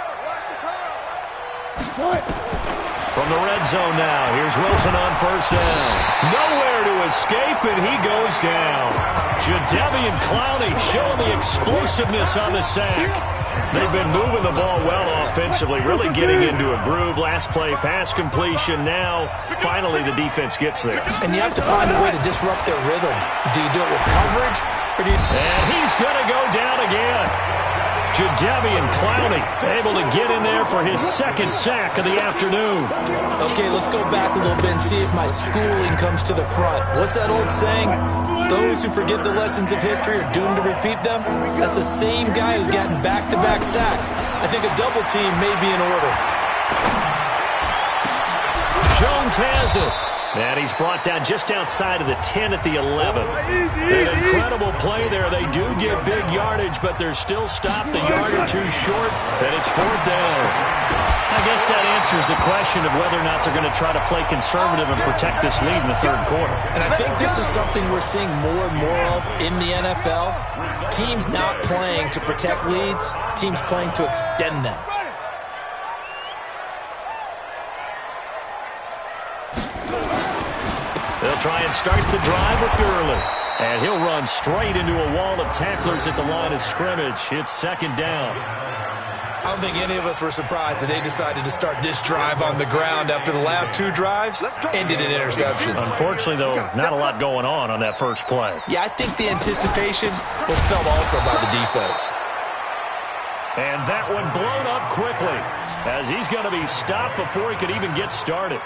Speaker 2: From the red zone now, here's Wilson on 1st down. Nowhere to escape, and he goes down. Jadeveon Clowney showing the explosiveness on the sack. They've been moving the ball well offensively, really getting into a groove. Last play, pass completion. Now, finally, the defense gets there.
Speaker 3: And you have to find a way to disrupt their rhythm. Do you do it with coverage? Or do you...
Speaker 2: And he's going to go down again. Jadeveon Clowney able to get in there for his 2nd sack of the afternoon.
Speaker 3: Okay, let's go back a little bit and see if my schooling comes to the front. What's that old saying? Those who forget the lessons of history are doomed to repeat them. That's the same guy who's gotten back-to-back sacks. I think a double team may be in order.
Speaker 2: Jones has it. And he's brought down just outside of the 10 at the 11. An incredible play there. They do get big yardage, but they're still stopped a yard or 2 short, and it's 4th down. I guess that answers the question of whether or not they're going to try to play conservative and protect this lead in the 3rd quarter.
Speaker 3: And I think this is something we're seeing more and more of in the NFL. Teams not playing to protect leads, teams playing to extend them.
Speaker 2: They'll try and start the drive with Gurley. And he'll run straight into a wall of tacklers at the line of scrimmage. It's 2nd down.
Speaker 3: I don't think any of us were surprised that they decided to start this drive on the ground after the last 2 drives ended in interceptions.
Speaker 2: Unfortunately, though, not a lot going on that first play.
Speaker 3: Yeah, I think the anticipation was felt also by the defense.
Speaker 2: And that one blown up quickly as he's going to be stopped before he could even get started.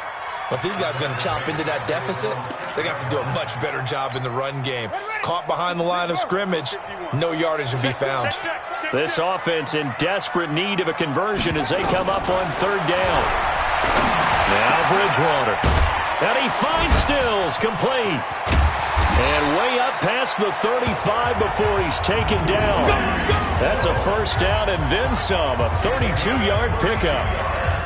Speaker 3: But these guys are going to chop into that deficit. They're going to have to do a much better job in the run game. Caught behind the line of scrimmage, no yardage will be found.
Speaker 2: This offense in desperate need of a conversion as they come up on 3rd down. Now Bridgewater. And he finds Stills, complete. And way up past the 35 before he's taken down. That's a first down and then some, a 32-yard pickup.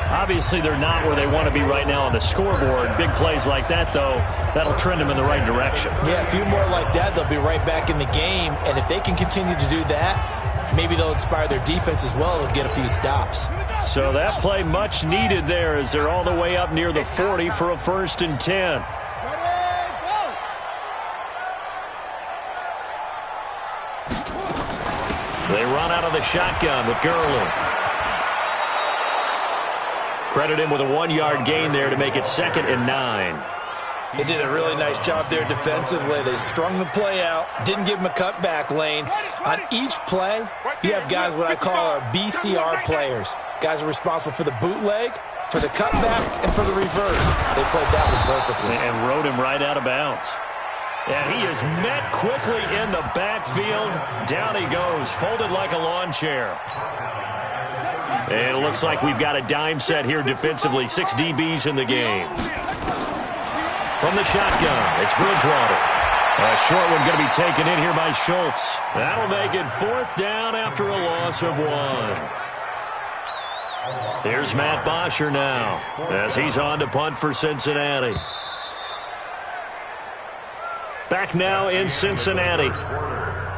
Speaker 2: Obviously, they're not where they want to be right now on the scoreboard. Big plays like that, though, that'll trend them in the right direction.
Speaker 3: Yeah, a few more like that, they'll be right back in the game. And if they can continue to do that, maybe they'll inspire their defense as well and get a few stops.
Speaker 2: So that play much needed there as they're all the way up near the 40 for a 1st and 10. They run out of the shotgun with Gurley. Credit him with a 1-yard gain there to make it 2nd and 9.
Speaker 3: They did a really nice job there defensively. They strung the play out, didn't give him a cutback lane. On each play, you have guys what I call our BCR players. Guys are responsible for the bootleg, for the cutback, and for the reverse. They played that one perfectly.
Speaker 2: And rode him right out of bounds. And he is met quickly in the backfield. Down he goes, folded like a lawn chair. And it looks like we've got a dime set here defensively. 6 DBs in the game. From the shotgun, it's Bridgewater. A short one going to be taken in here by Schultz. That'll make it 4th down after a loss of 1. Here's Matt Bosher now as he's on to punt for Cincinnati. Back now in Cincinnati.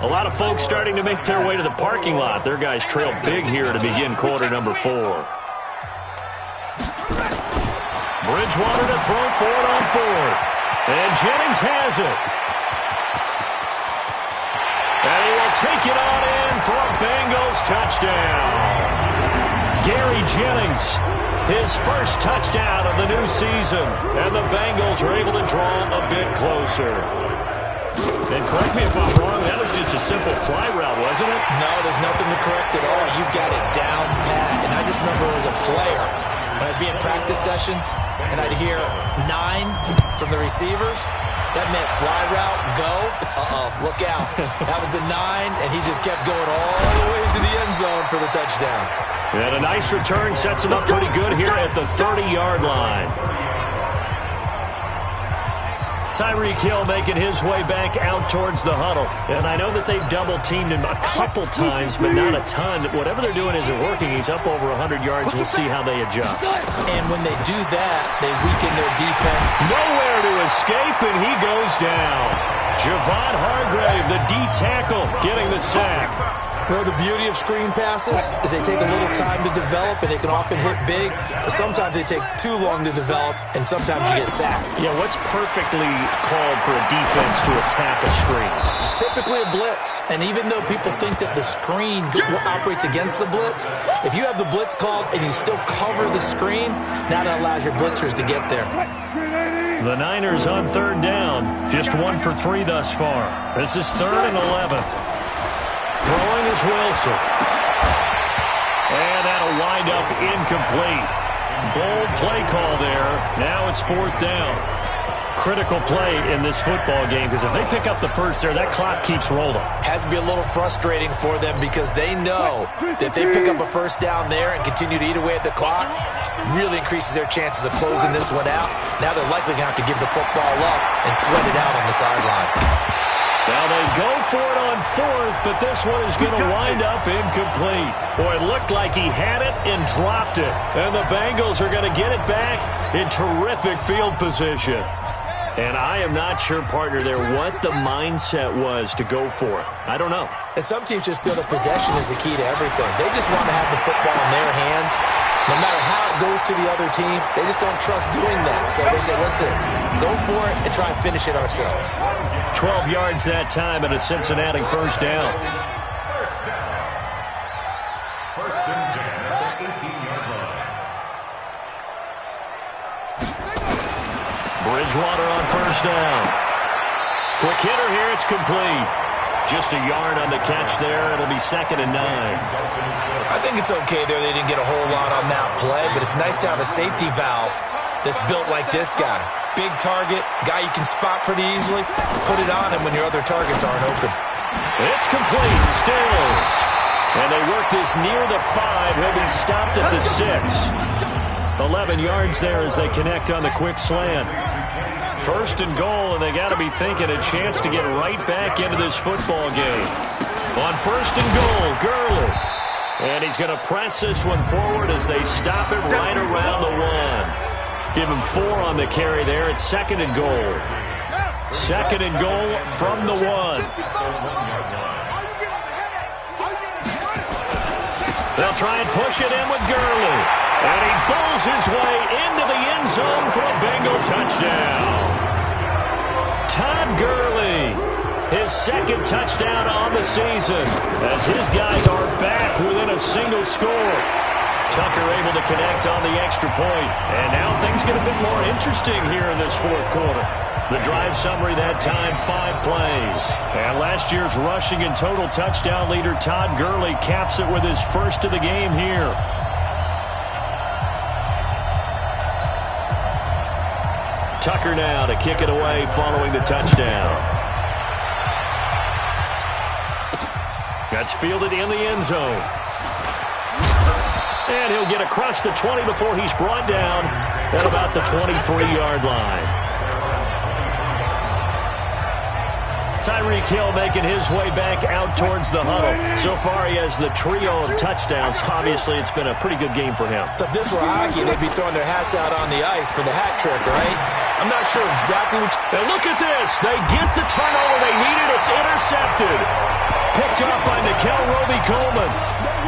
Speaker 2: A lot of folks starting to make their way to the parking lot. Their guys trailed big here to begin quarter number 4. Bridgewater to throw for it on 4th. And Jennings has it. And he will take it on in for a Bengals touchdown. Gary Jennings, his first touchdown of the new season. And the Bengals are able to draw a bit closer. And correct me if I'm wrong, that was just a simple fly route, wasn't it?
Speaker 3: No, there's nothing to correct at all. You got it down pat. And I just remember as a player, when I'd be in practice sessions, and I'd hear 9 from the receivers, that meant fly route, go, look out. That was the 9, and he just kept going all the way to the end zone for the touchdown.
Speaker 2: And a nice return sets him up pretty good here at the 30-yard line. Tyreek Hill making his way back out towards the huddle. And I know that they've double-teamed him a couple times, but not a ton. Whatever they're doing isn't working. He's up over 100 yards. We'll see how they adjust.
Speaker 3: And when they do that, they weaken their defense.
Speaker 2: Nowhere to escape, and he goes down. Javon Hargrave, the D tackle, getting the sack.
Speaker 3: Well, the beauty of screen passes is they take a little time to develop, and they can often hit big, but sometimes they take too long to develop, and sometimes you get sacked.
Speaker 2: Yeah, what's perfectly called for a defense to attack a screen?
Speaker 3: Typically a blitz, and even though people think that the screen operates against the blitz, if you have the blitz called and you still cover the screen, now that allows your blitzers to get there.
Speaker 2: The Niners on 3rd down, just 1 for 3 thus far. This is 3rd and 11. Throwing is Wilson. And that'll wind up incomplete. Bold play call there. Now it's 4th down. Critical play in this football game because if they pick up the first there, that clock keeps rolling.
Speaker 3: Has to be a little frustrating for them because they know that if they pick up a first down there and continue to eat away at the clock, really increases their chances of closing this one out. Now they're likely going to have to give the football up and sweat it out on the sideline.
Speaker 2: Now they go for it on 4th, but this one is going to wind up incomplete. Boy, it looked like he had it and dropped it. And the Bengals are going to get it back in terrific field position. And I am not sure, partner, there what the mindset was to go for it. I don't know.
Speaker 3: And some teams just feel that possession is the key to everything. They just want to have the football in their hands. No matter how it goes to the other team, they just don't trust doing that. So they say, listen, go for it and try and finish it ourselves.
Speaker 2: 12 yards that time and a Cincinnati first down.
Speaker 18: First and 10.
Speaker 2: Bridgewater on first down. Quick hitter here. It's complete. Just a yard on the catch there. It'll be 2nd and 9.
Speaker 3: I think it's okay there. They didn't get a whole lot on that play, but it's nice to have a safety valve that's built like this guy. Big target, guy you can spot pretty easily. Put it on him when your other targets aren't open.
Speaker 2: It's complete. Stills. And they work this near the 5. He'll be stopped at the 6. 11 yards there as they connect on the quick slant. 1st and goal, and they got to be thinking a chance to get right back into this football game. On 1st and goal, Gurley. And he's going to press this one forward as they stop it right around the 1. Give him 4 on the carry there. It's 2nd and goal. 2nd and goal from the 1. They'll try and push it in with Gurley. And he bulls his way into the end zone for a Bengal touchdown. Todd Gurley, his 2nd touchdown on the season, as his guys are back within a single score. Tucker able to connect on the extra point. And now things get a bit more interesting here in this 4th quarter. The drive summary that time, 5 plays. And last year's rushing and total touchdown leader Todd Gurley caps it with his 1st of the game here. Tucker now to kick it away following the touchdown. That's fielded in the end zone. And he'll get across the 20 before he's brought down at about the 23-yard line. Tyreek Hill making his way back out towards the huddle. So far, he has the trio of touchdowns. Obviously, it's been a pretty good game for him.
Speaker 3: So if this were hockey, they'd be throwing their hats out on the ice for the hat trick, right? I'm not sure exactly which...
Speaker 2: And look at this. They get the turnover they needed. It's intercepted. Picked up by Nickel Roby-Coleman.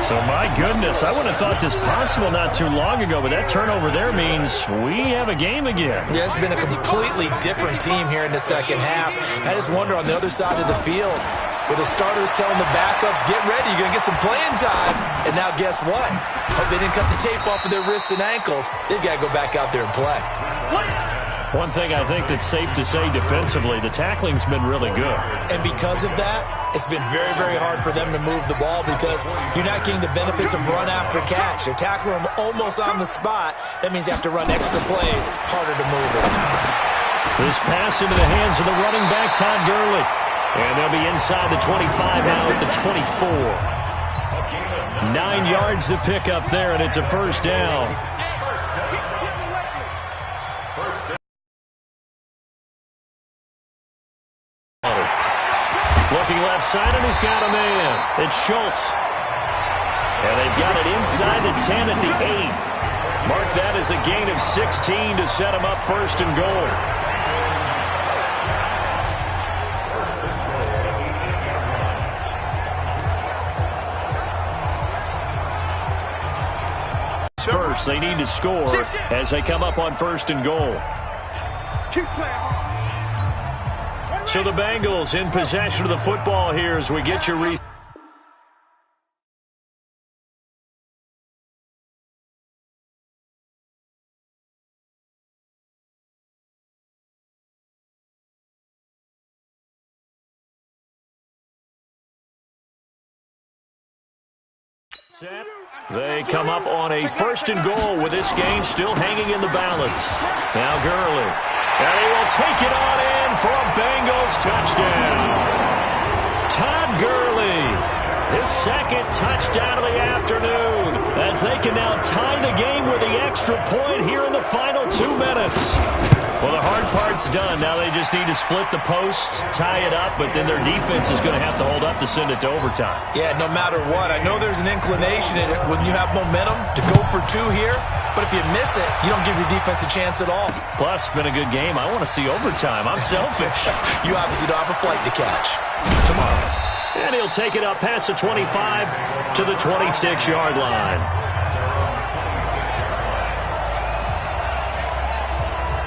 Speaker 2: So, my goodness, I wouldn't have thought this possible not too long ago, but that turnover there means we have a game again.
Speaker 3: Yeah, it's been a completely different team here in the 2nd half. I just wonder on the other side of the field, with the starters telling the backups, get ready, you're going to get some playing time. And now guess what? Hope they didn't cut the tape off of their wrists and ankles. They've got to go back out there and play.
Speaker 2: One thing I think that's safe to say defensively, the tackling's been really good.
Speaker 3: And because of that, it's been very, very hard for them to move the ball because you're not getting the benefits of run after catch. They're tackling them almost on the spot. That means you have to run extra plays, harder to move it.
Speaker 2: This pass into the hands of the running back, Todd Gurley. And they'll be inside the 25 now at the 24. 9 yards to pick up there, and it's a 1st down. Looking left side, and he's got a man. It's Schultz. And they've got it inside the 10 at the 8. Mark that as a gain of 16 to set him up 1st and goal. First, they need to score as they come up on 1st and goal.
Speaker 1: Keep playing hard.
Speaker 2: So the Bengals in possession of the football here as we get your set. They come up on a 1st and goal with this game still hanging in the balance. Now Gurley. And he will take it on in for a Bengals touchdown. Todd Gurley, his 2nd touchdown of the afternoon, as they can now tie the game with the extra point here in the final 2 minutes. Well, the hard part's done. Now they just need to split the post, tie it up, but then their defense is going to have to hold up to send it to overtime.
Speaker 3: Yeah, no matter what. I know there's an inclination in it when you have momentum to go for 2 here, but if you miss it, you don't give your defense a chance at all.
Speaker 2: Plus, been a good game. I want to see overtime. I'm selfish.
Speaker 3: You obviously don't have a flight to catch.
Speaker 2: Tomorrow. And he'll take it up past the 25 to the 26-yard line.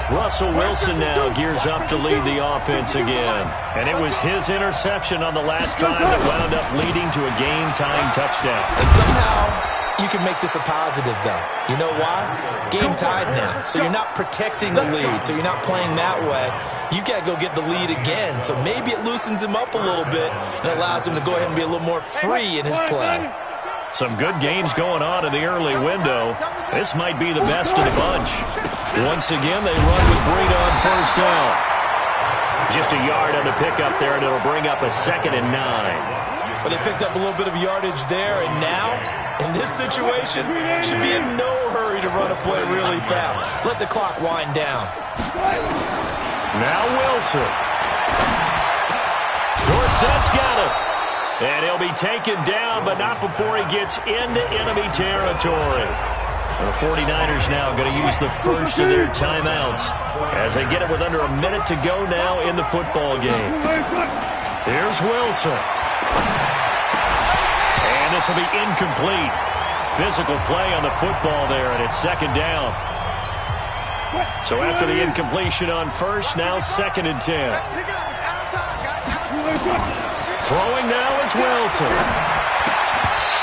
Speaker 2: Russell Wilson now gears up to lead the offense again. And it was his interception on the last drive that wound up leading to a game-tying touchdown.
Speaker 3: And somehow, You can make this a positive, though. You know why? Game tied now. So you're not protecting the lead. So you're not playing that way. You've got to go get the lead again. So maybe it loosens him up a little bit and allows him to go ahead and be a little more free in his play.
Speaker 2: Some good gains going on in the early window. This might be the best of the bunch. Once again, they run with Breida on first down. Just a yard on the pickup there, and it'll bring up a 2nd and 9.
Speaker 3: But they picked up a little bit of yardage there, and now, in this situation, should be in no hurry to run a play really fast. Let the clock wind down.
Speaker 2: Now Wilson. Dorsett's got him. And he'll be taken down, but not before he gets into enemy territory. The 49ers now going to use the first of their timeouts as they get it with under a minute to go now in the football game. Here's Wilson. And this will be incomplete. Physical play on the football there, and it's 2nd down. So after the incompletion on first, now 2nd and 10. Throwing now is Wilson.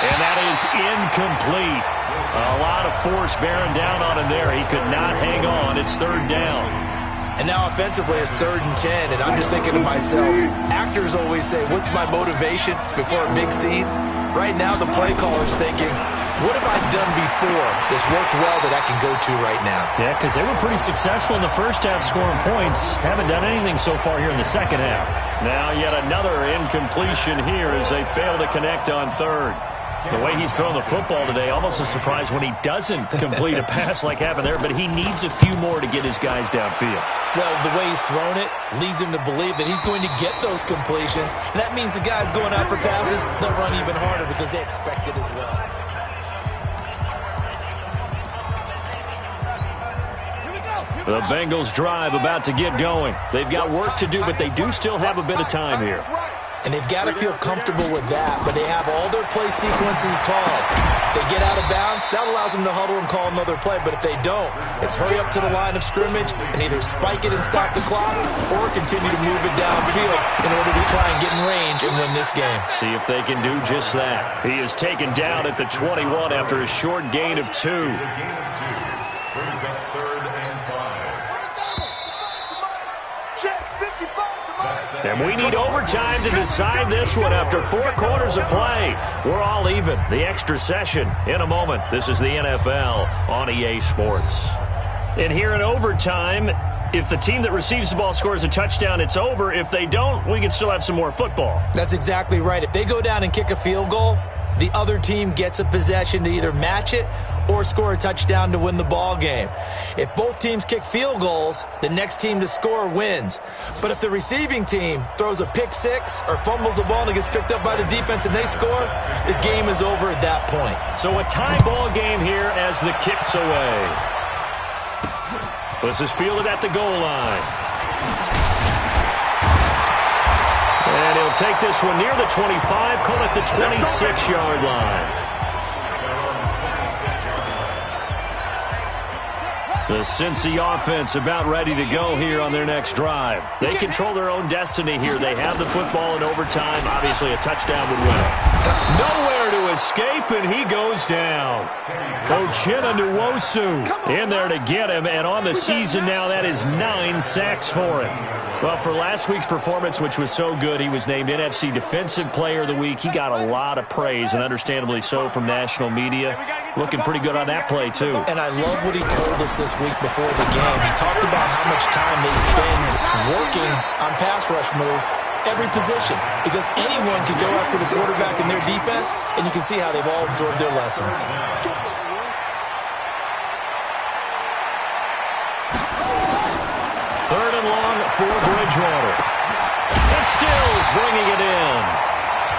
Speaker 2: And that is incomplete. A lot of force bearing down on him there. He could not hang on. It's 3rd down.
Speaker 3: And now offensively it's 3rd and 10, and I'm just thinking to myself, actors always say, what's my motivation before a big scene? Right now the play caller's thinking, what have I done before that's worked well that I can go to right now?
Speaker 2: Yeah, because they were pretty successful in the first half scoring points. Haven't done anything so far here in the second half. Now yet another incompletion here as they fail to connect on 3rd. The way he's thrown the football today, almost a surprise when he doesn't complete a pass like happened there, but he needs a few more to get his guys downfield.
Speaker 3: Well, the way he's thrown it leads him to believe that he's going to get those completions, and that means the guys going out for passes, they'll run even harder because they expect it as well.
Speaker 2: The Bengals drive about to get going. They've got work to do, but they do still have a bit of time here.
Speaker 3: And they've got to feel comfortable with that, but they have all their play sequences called. If they get out of bounds, that allows them to huddle and call another play, but if they don't, it's hurry up to the line of scrimmage and either spike it and stop the clock or continue to move it downfield in order to try and get in range and win this game.
Speaker 2: See if they can do just that. He is taken down at the 21 after a short gain of 2. And we need overtime to decide this one after 4 quarters of play. We're all even. The extra session in a moment. This is the NFL on EA Sports. And here in overtime, if the team that receives the ball scores a touchdown, it's over. If they don't, we can still have some more football.
Speaker 3: That's exactly right. If they go down and kick a field goal, the other team gets a possession to either match it or score a touchdown to win the ball game. If both teams kick field goals, the next team to score wins. But if the receiving team throws a pick six or fumbles the ball and it gets picked up by the defense and they score, the game is over at that point.
Speaker 2: So a tie ball game here as the kick's away. This is fielded at the goal line. And he'll take this one near the 25, call it the 26-yard line. The Cincy offense about ready to go here on their next drive. They control their own destiny here. They have the football in overtime. Obviously, a touchdown would win it. Nowhere to escape, and he goes down. Uchenna Nwosu in there to get him, and on the season now, that is 9 sacks for him. Well, for last week's performance, which was so good, he was named NFC Defensive Player of the Week. He got a lot of praise, and understandably so, from national media. Looking pretty good on that play, too.
Speaker 3: And I love what he told us this week before the game. He talked about how much time they spend working on pass rush moves, every position, because anyone can go after the quarterback in their defense, and you can see how they've all absorbed their lessons.
Speaker 2: Third and long for Bridgewater. And Stills bringing it in.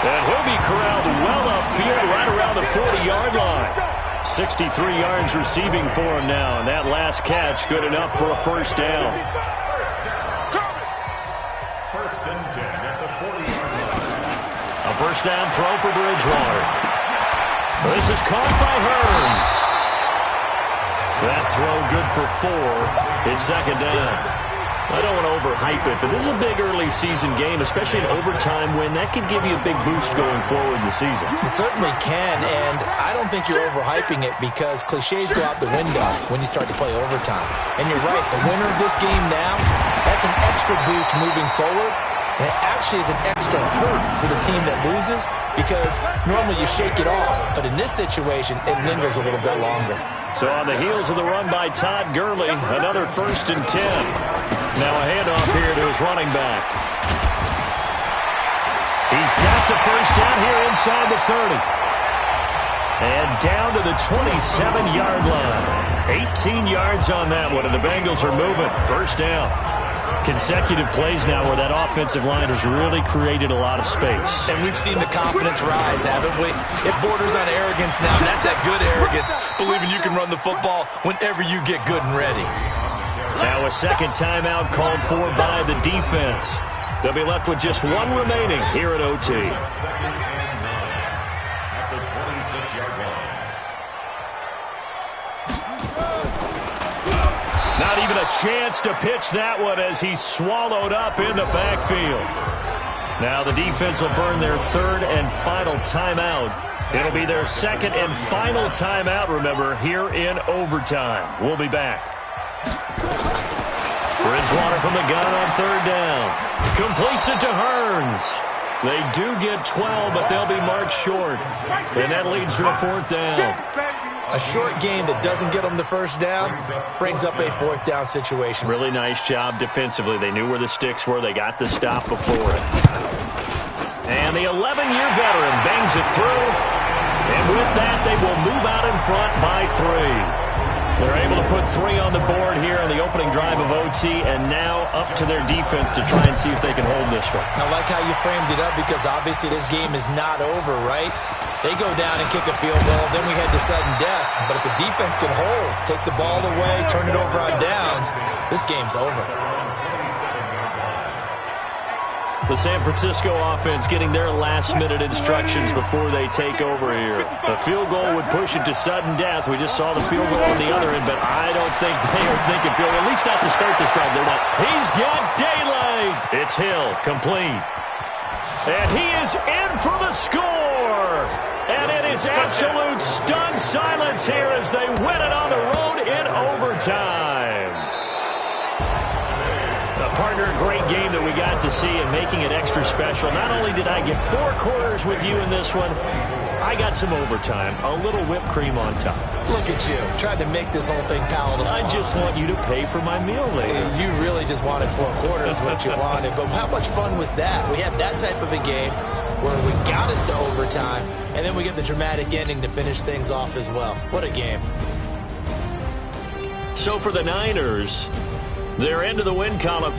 Speaker 2: And he'll be corralled well upfield right around the 40-yard line. 63 yards receiving for him now, and that last catch good enough for a first down.
Speaker 18: First and 10 at the 40-yard line.
Speaker 2: A first down throw for Bridgewater. This is caught by Hearns. That throw good for 4. It's second down. I don't want to overhype it, but this is a big early season game, especially an overtime win. That could give you a big boost going forward in the season.
Speaker 3: It certainly can, and I don't think you're overhyping it because cliches go out the window when you start to play overtime. And you're right, the winner of this game now, that's an extra boost moving forward. And it actually is an extra hurt for the team that loses because normally you shake it off, but in this situation, it lingers a little bit longer.
Speaker 2: So on the heels of the run by Todd Gurley, another 1st and 10. Now a handoff here to his running back. He's got the first down here inside the 30. And down to the 27-yard line. 18 yards on that one, and the Bengals are moving. First down. Consecutive plays now where that offensive line has really created a lot of space.
Speaker 3: And we've seen the confidence rise, haven't we? It borders on arrogance now. That's that good arrogance, believing you can run the football whenever you get good and ready.
Speaker 2: Now a second timeout called for by the defense. They'll be left with just one remaining here at OT.
Speaker 18: At the 26-yard line.
Speaker 2: Not even a chance to pitch that one as he's swallowed up in the backfield. Now the defense will burn their 3rd and final timeout. It'll be their 2nd and final timeout, remember, here in overtime. We'll be back. Bridgewater from the gun on 3rd down. Completes it to Hearns. They do get 12, but they'll be marked short. And that leads to a 4th down.
Speaker 3: A short game that doesn't get them the first down brings up a 4th down situation.
Speaker 2: Really nice job defensively. They knew where the sticks were. They got the stop before it. And the 11-year veteran bangs it through. And with that, they will move out in front by 3. They're able to put 3 on the board here on the opening drive of OT, and now up to their defense to try and see if they can hold this one.
Speaker 3: I like how you framed it up because obviously this game is not over, right? They go down and kick a field goal, then we head to sudden death. But if the defense can hold, take the ball away, turn it over on downs, this game's over.
Speaker 2: The San Francisco offense getting their last-minute instructions before they take over here. A field goal would push it to sudden death. We just saw the field goal on the other end, but I don't think they are thinking field goal. At least not to start this drive. They're not. He's got daylight. It's Hill, complete. And he is in for the score. And it is absolute stunned silence here as they win it on the road in overtime. Partner, a great game that we got to see and making it extra special. Not only did I get 4 quarters with you in this one, I got some overtime, a little whipped cream on top.
Speaker 3: Look at you, trying to make this whole thing palatable.
Speaker 2: I just want you to pay for my meal later.
Speaker 3: You really just wanted 4 quarters, what you wanted. But how much fun was that? We had that type of a game where we got us to overtime, and then we get the dramatic ending to finish things off as well. What a game.
Speaker 2: So for the Niners, their end of the win column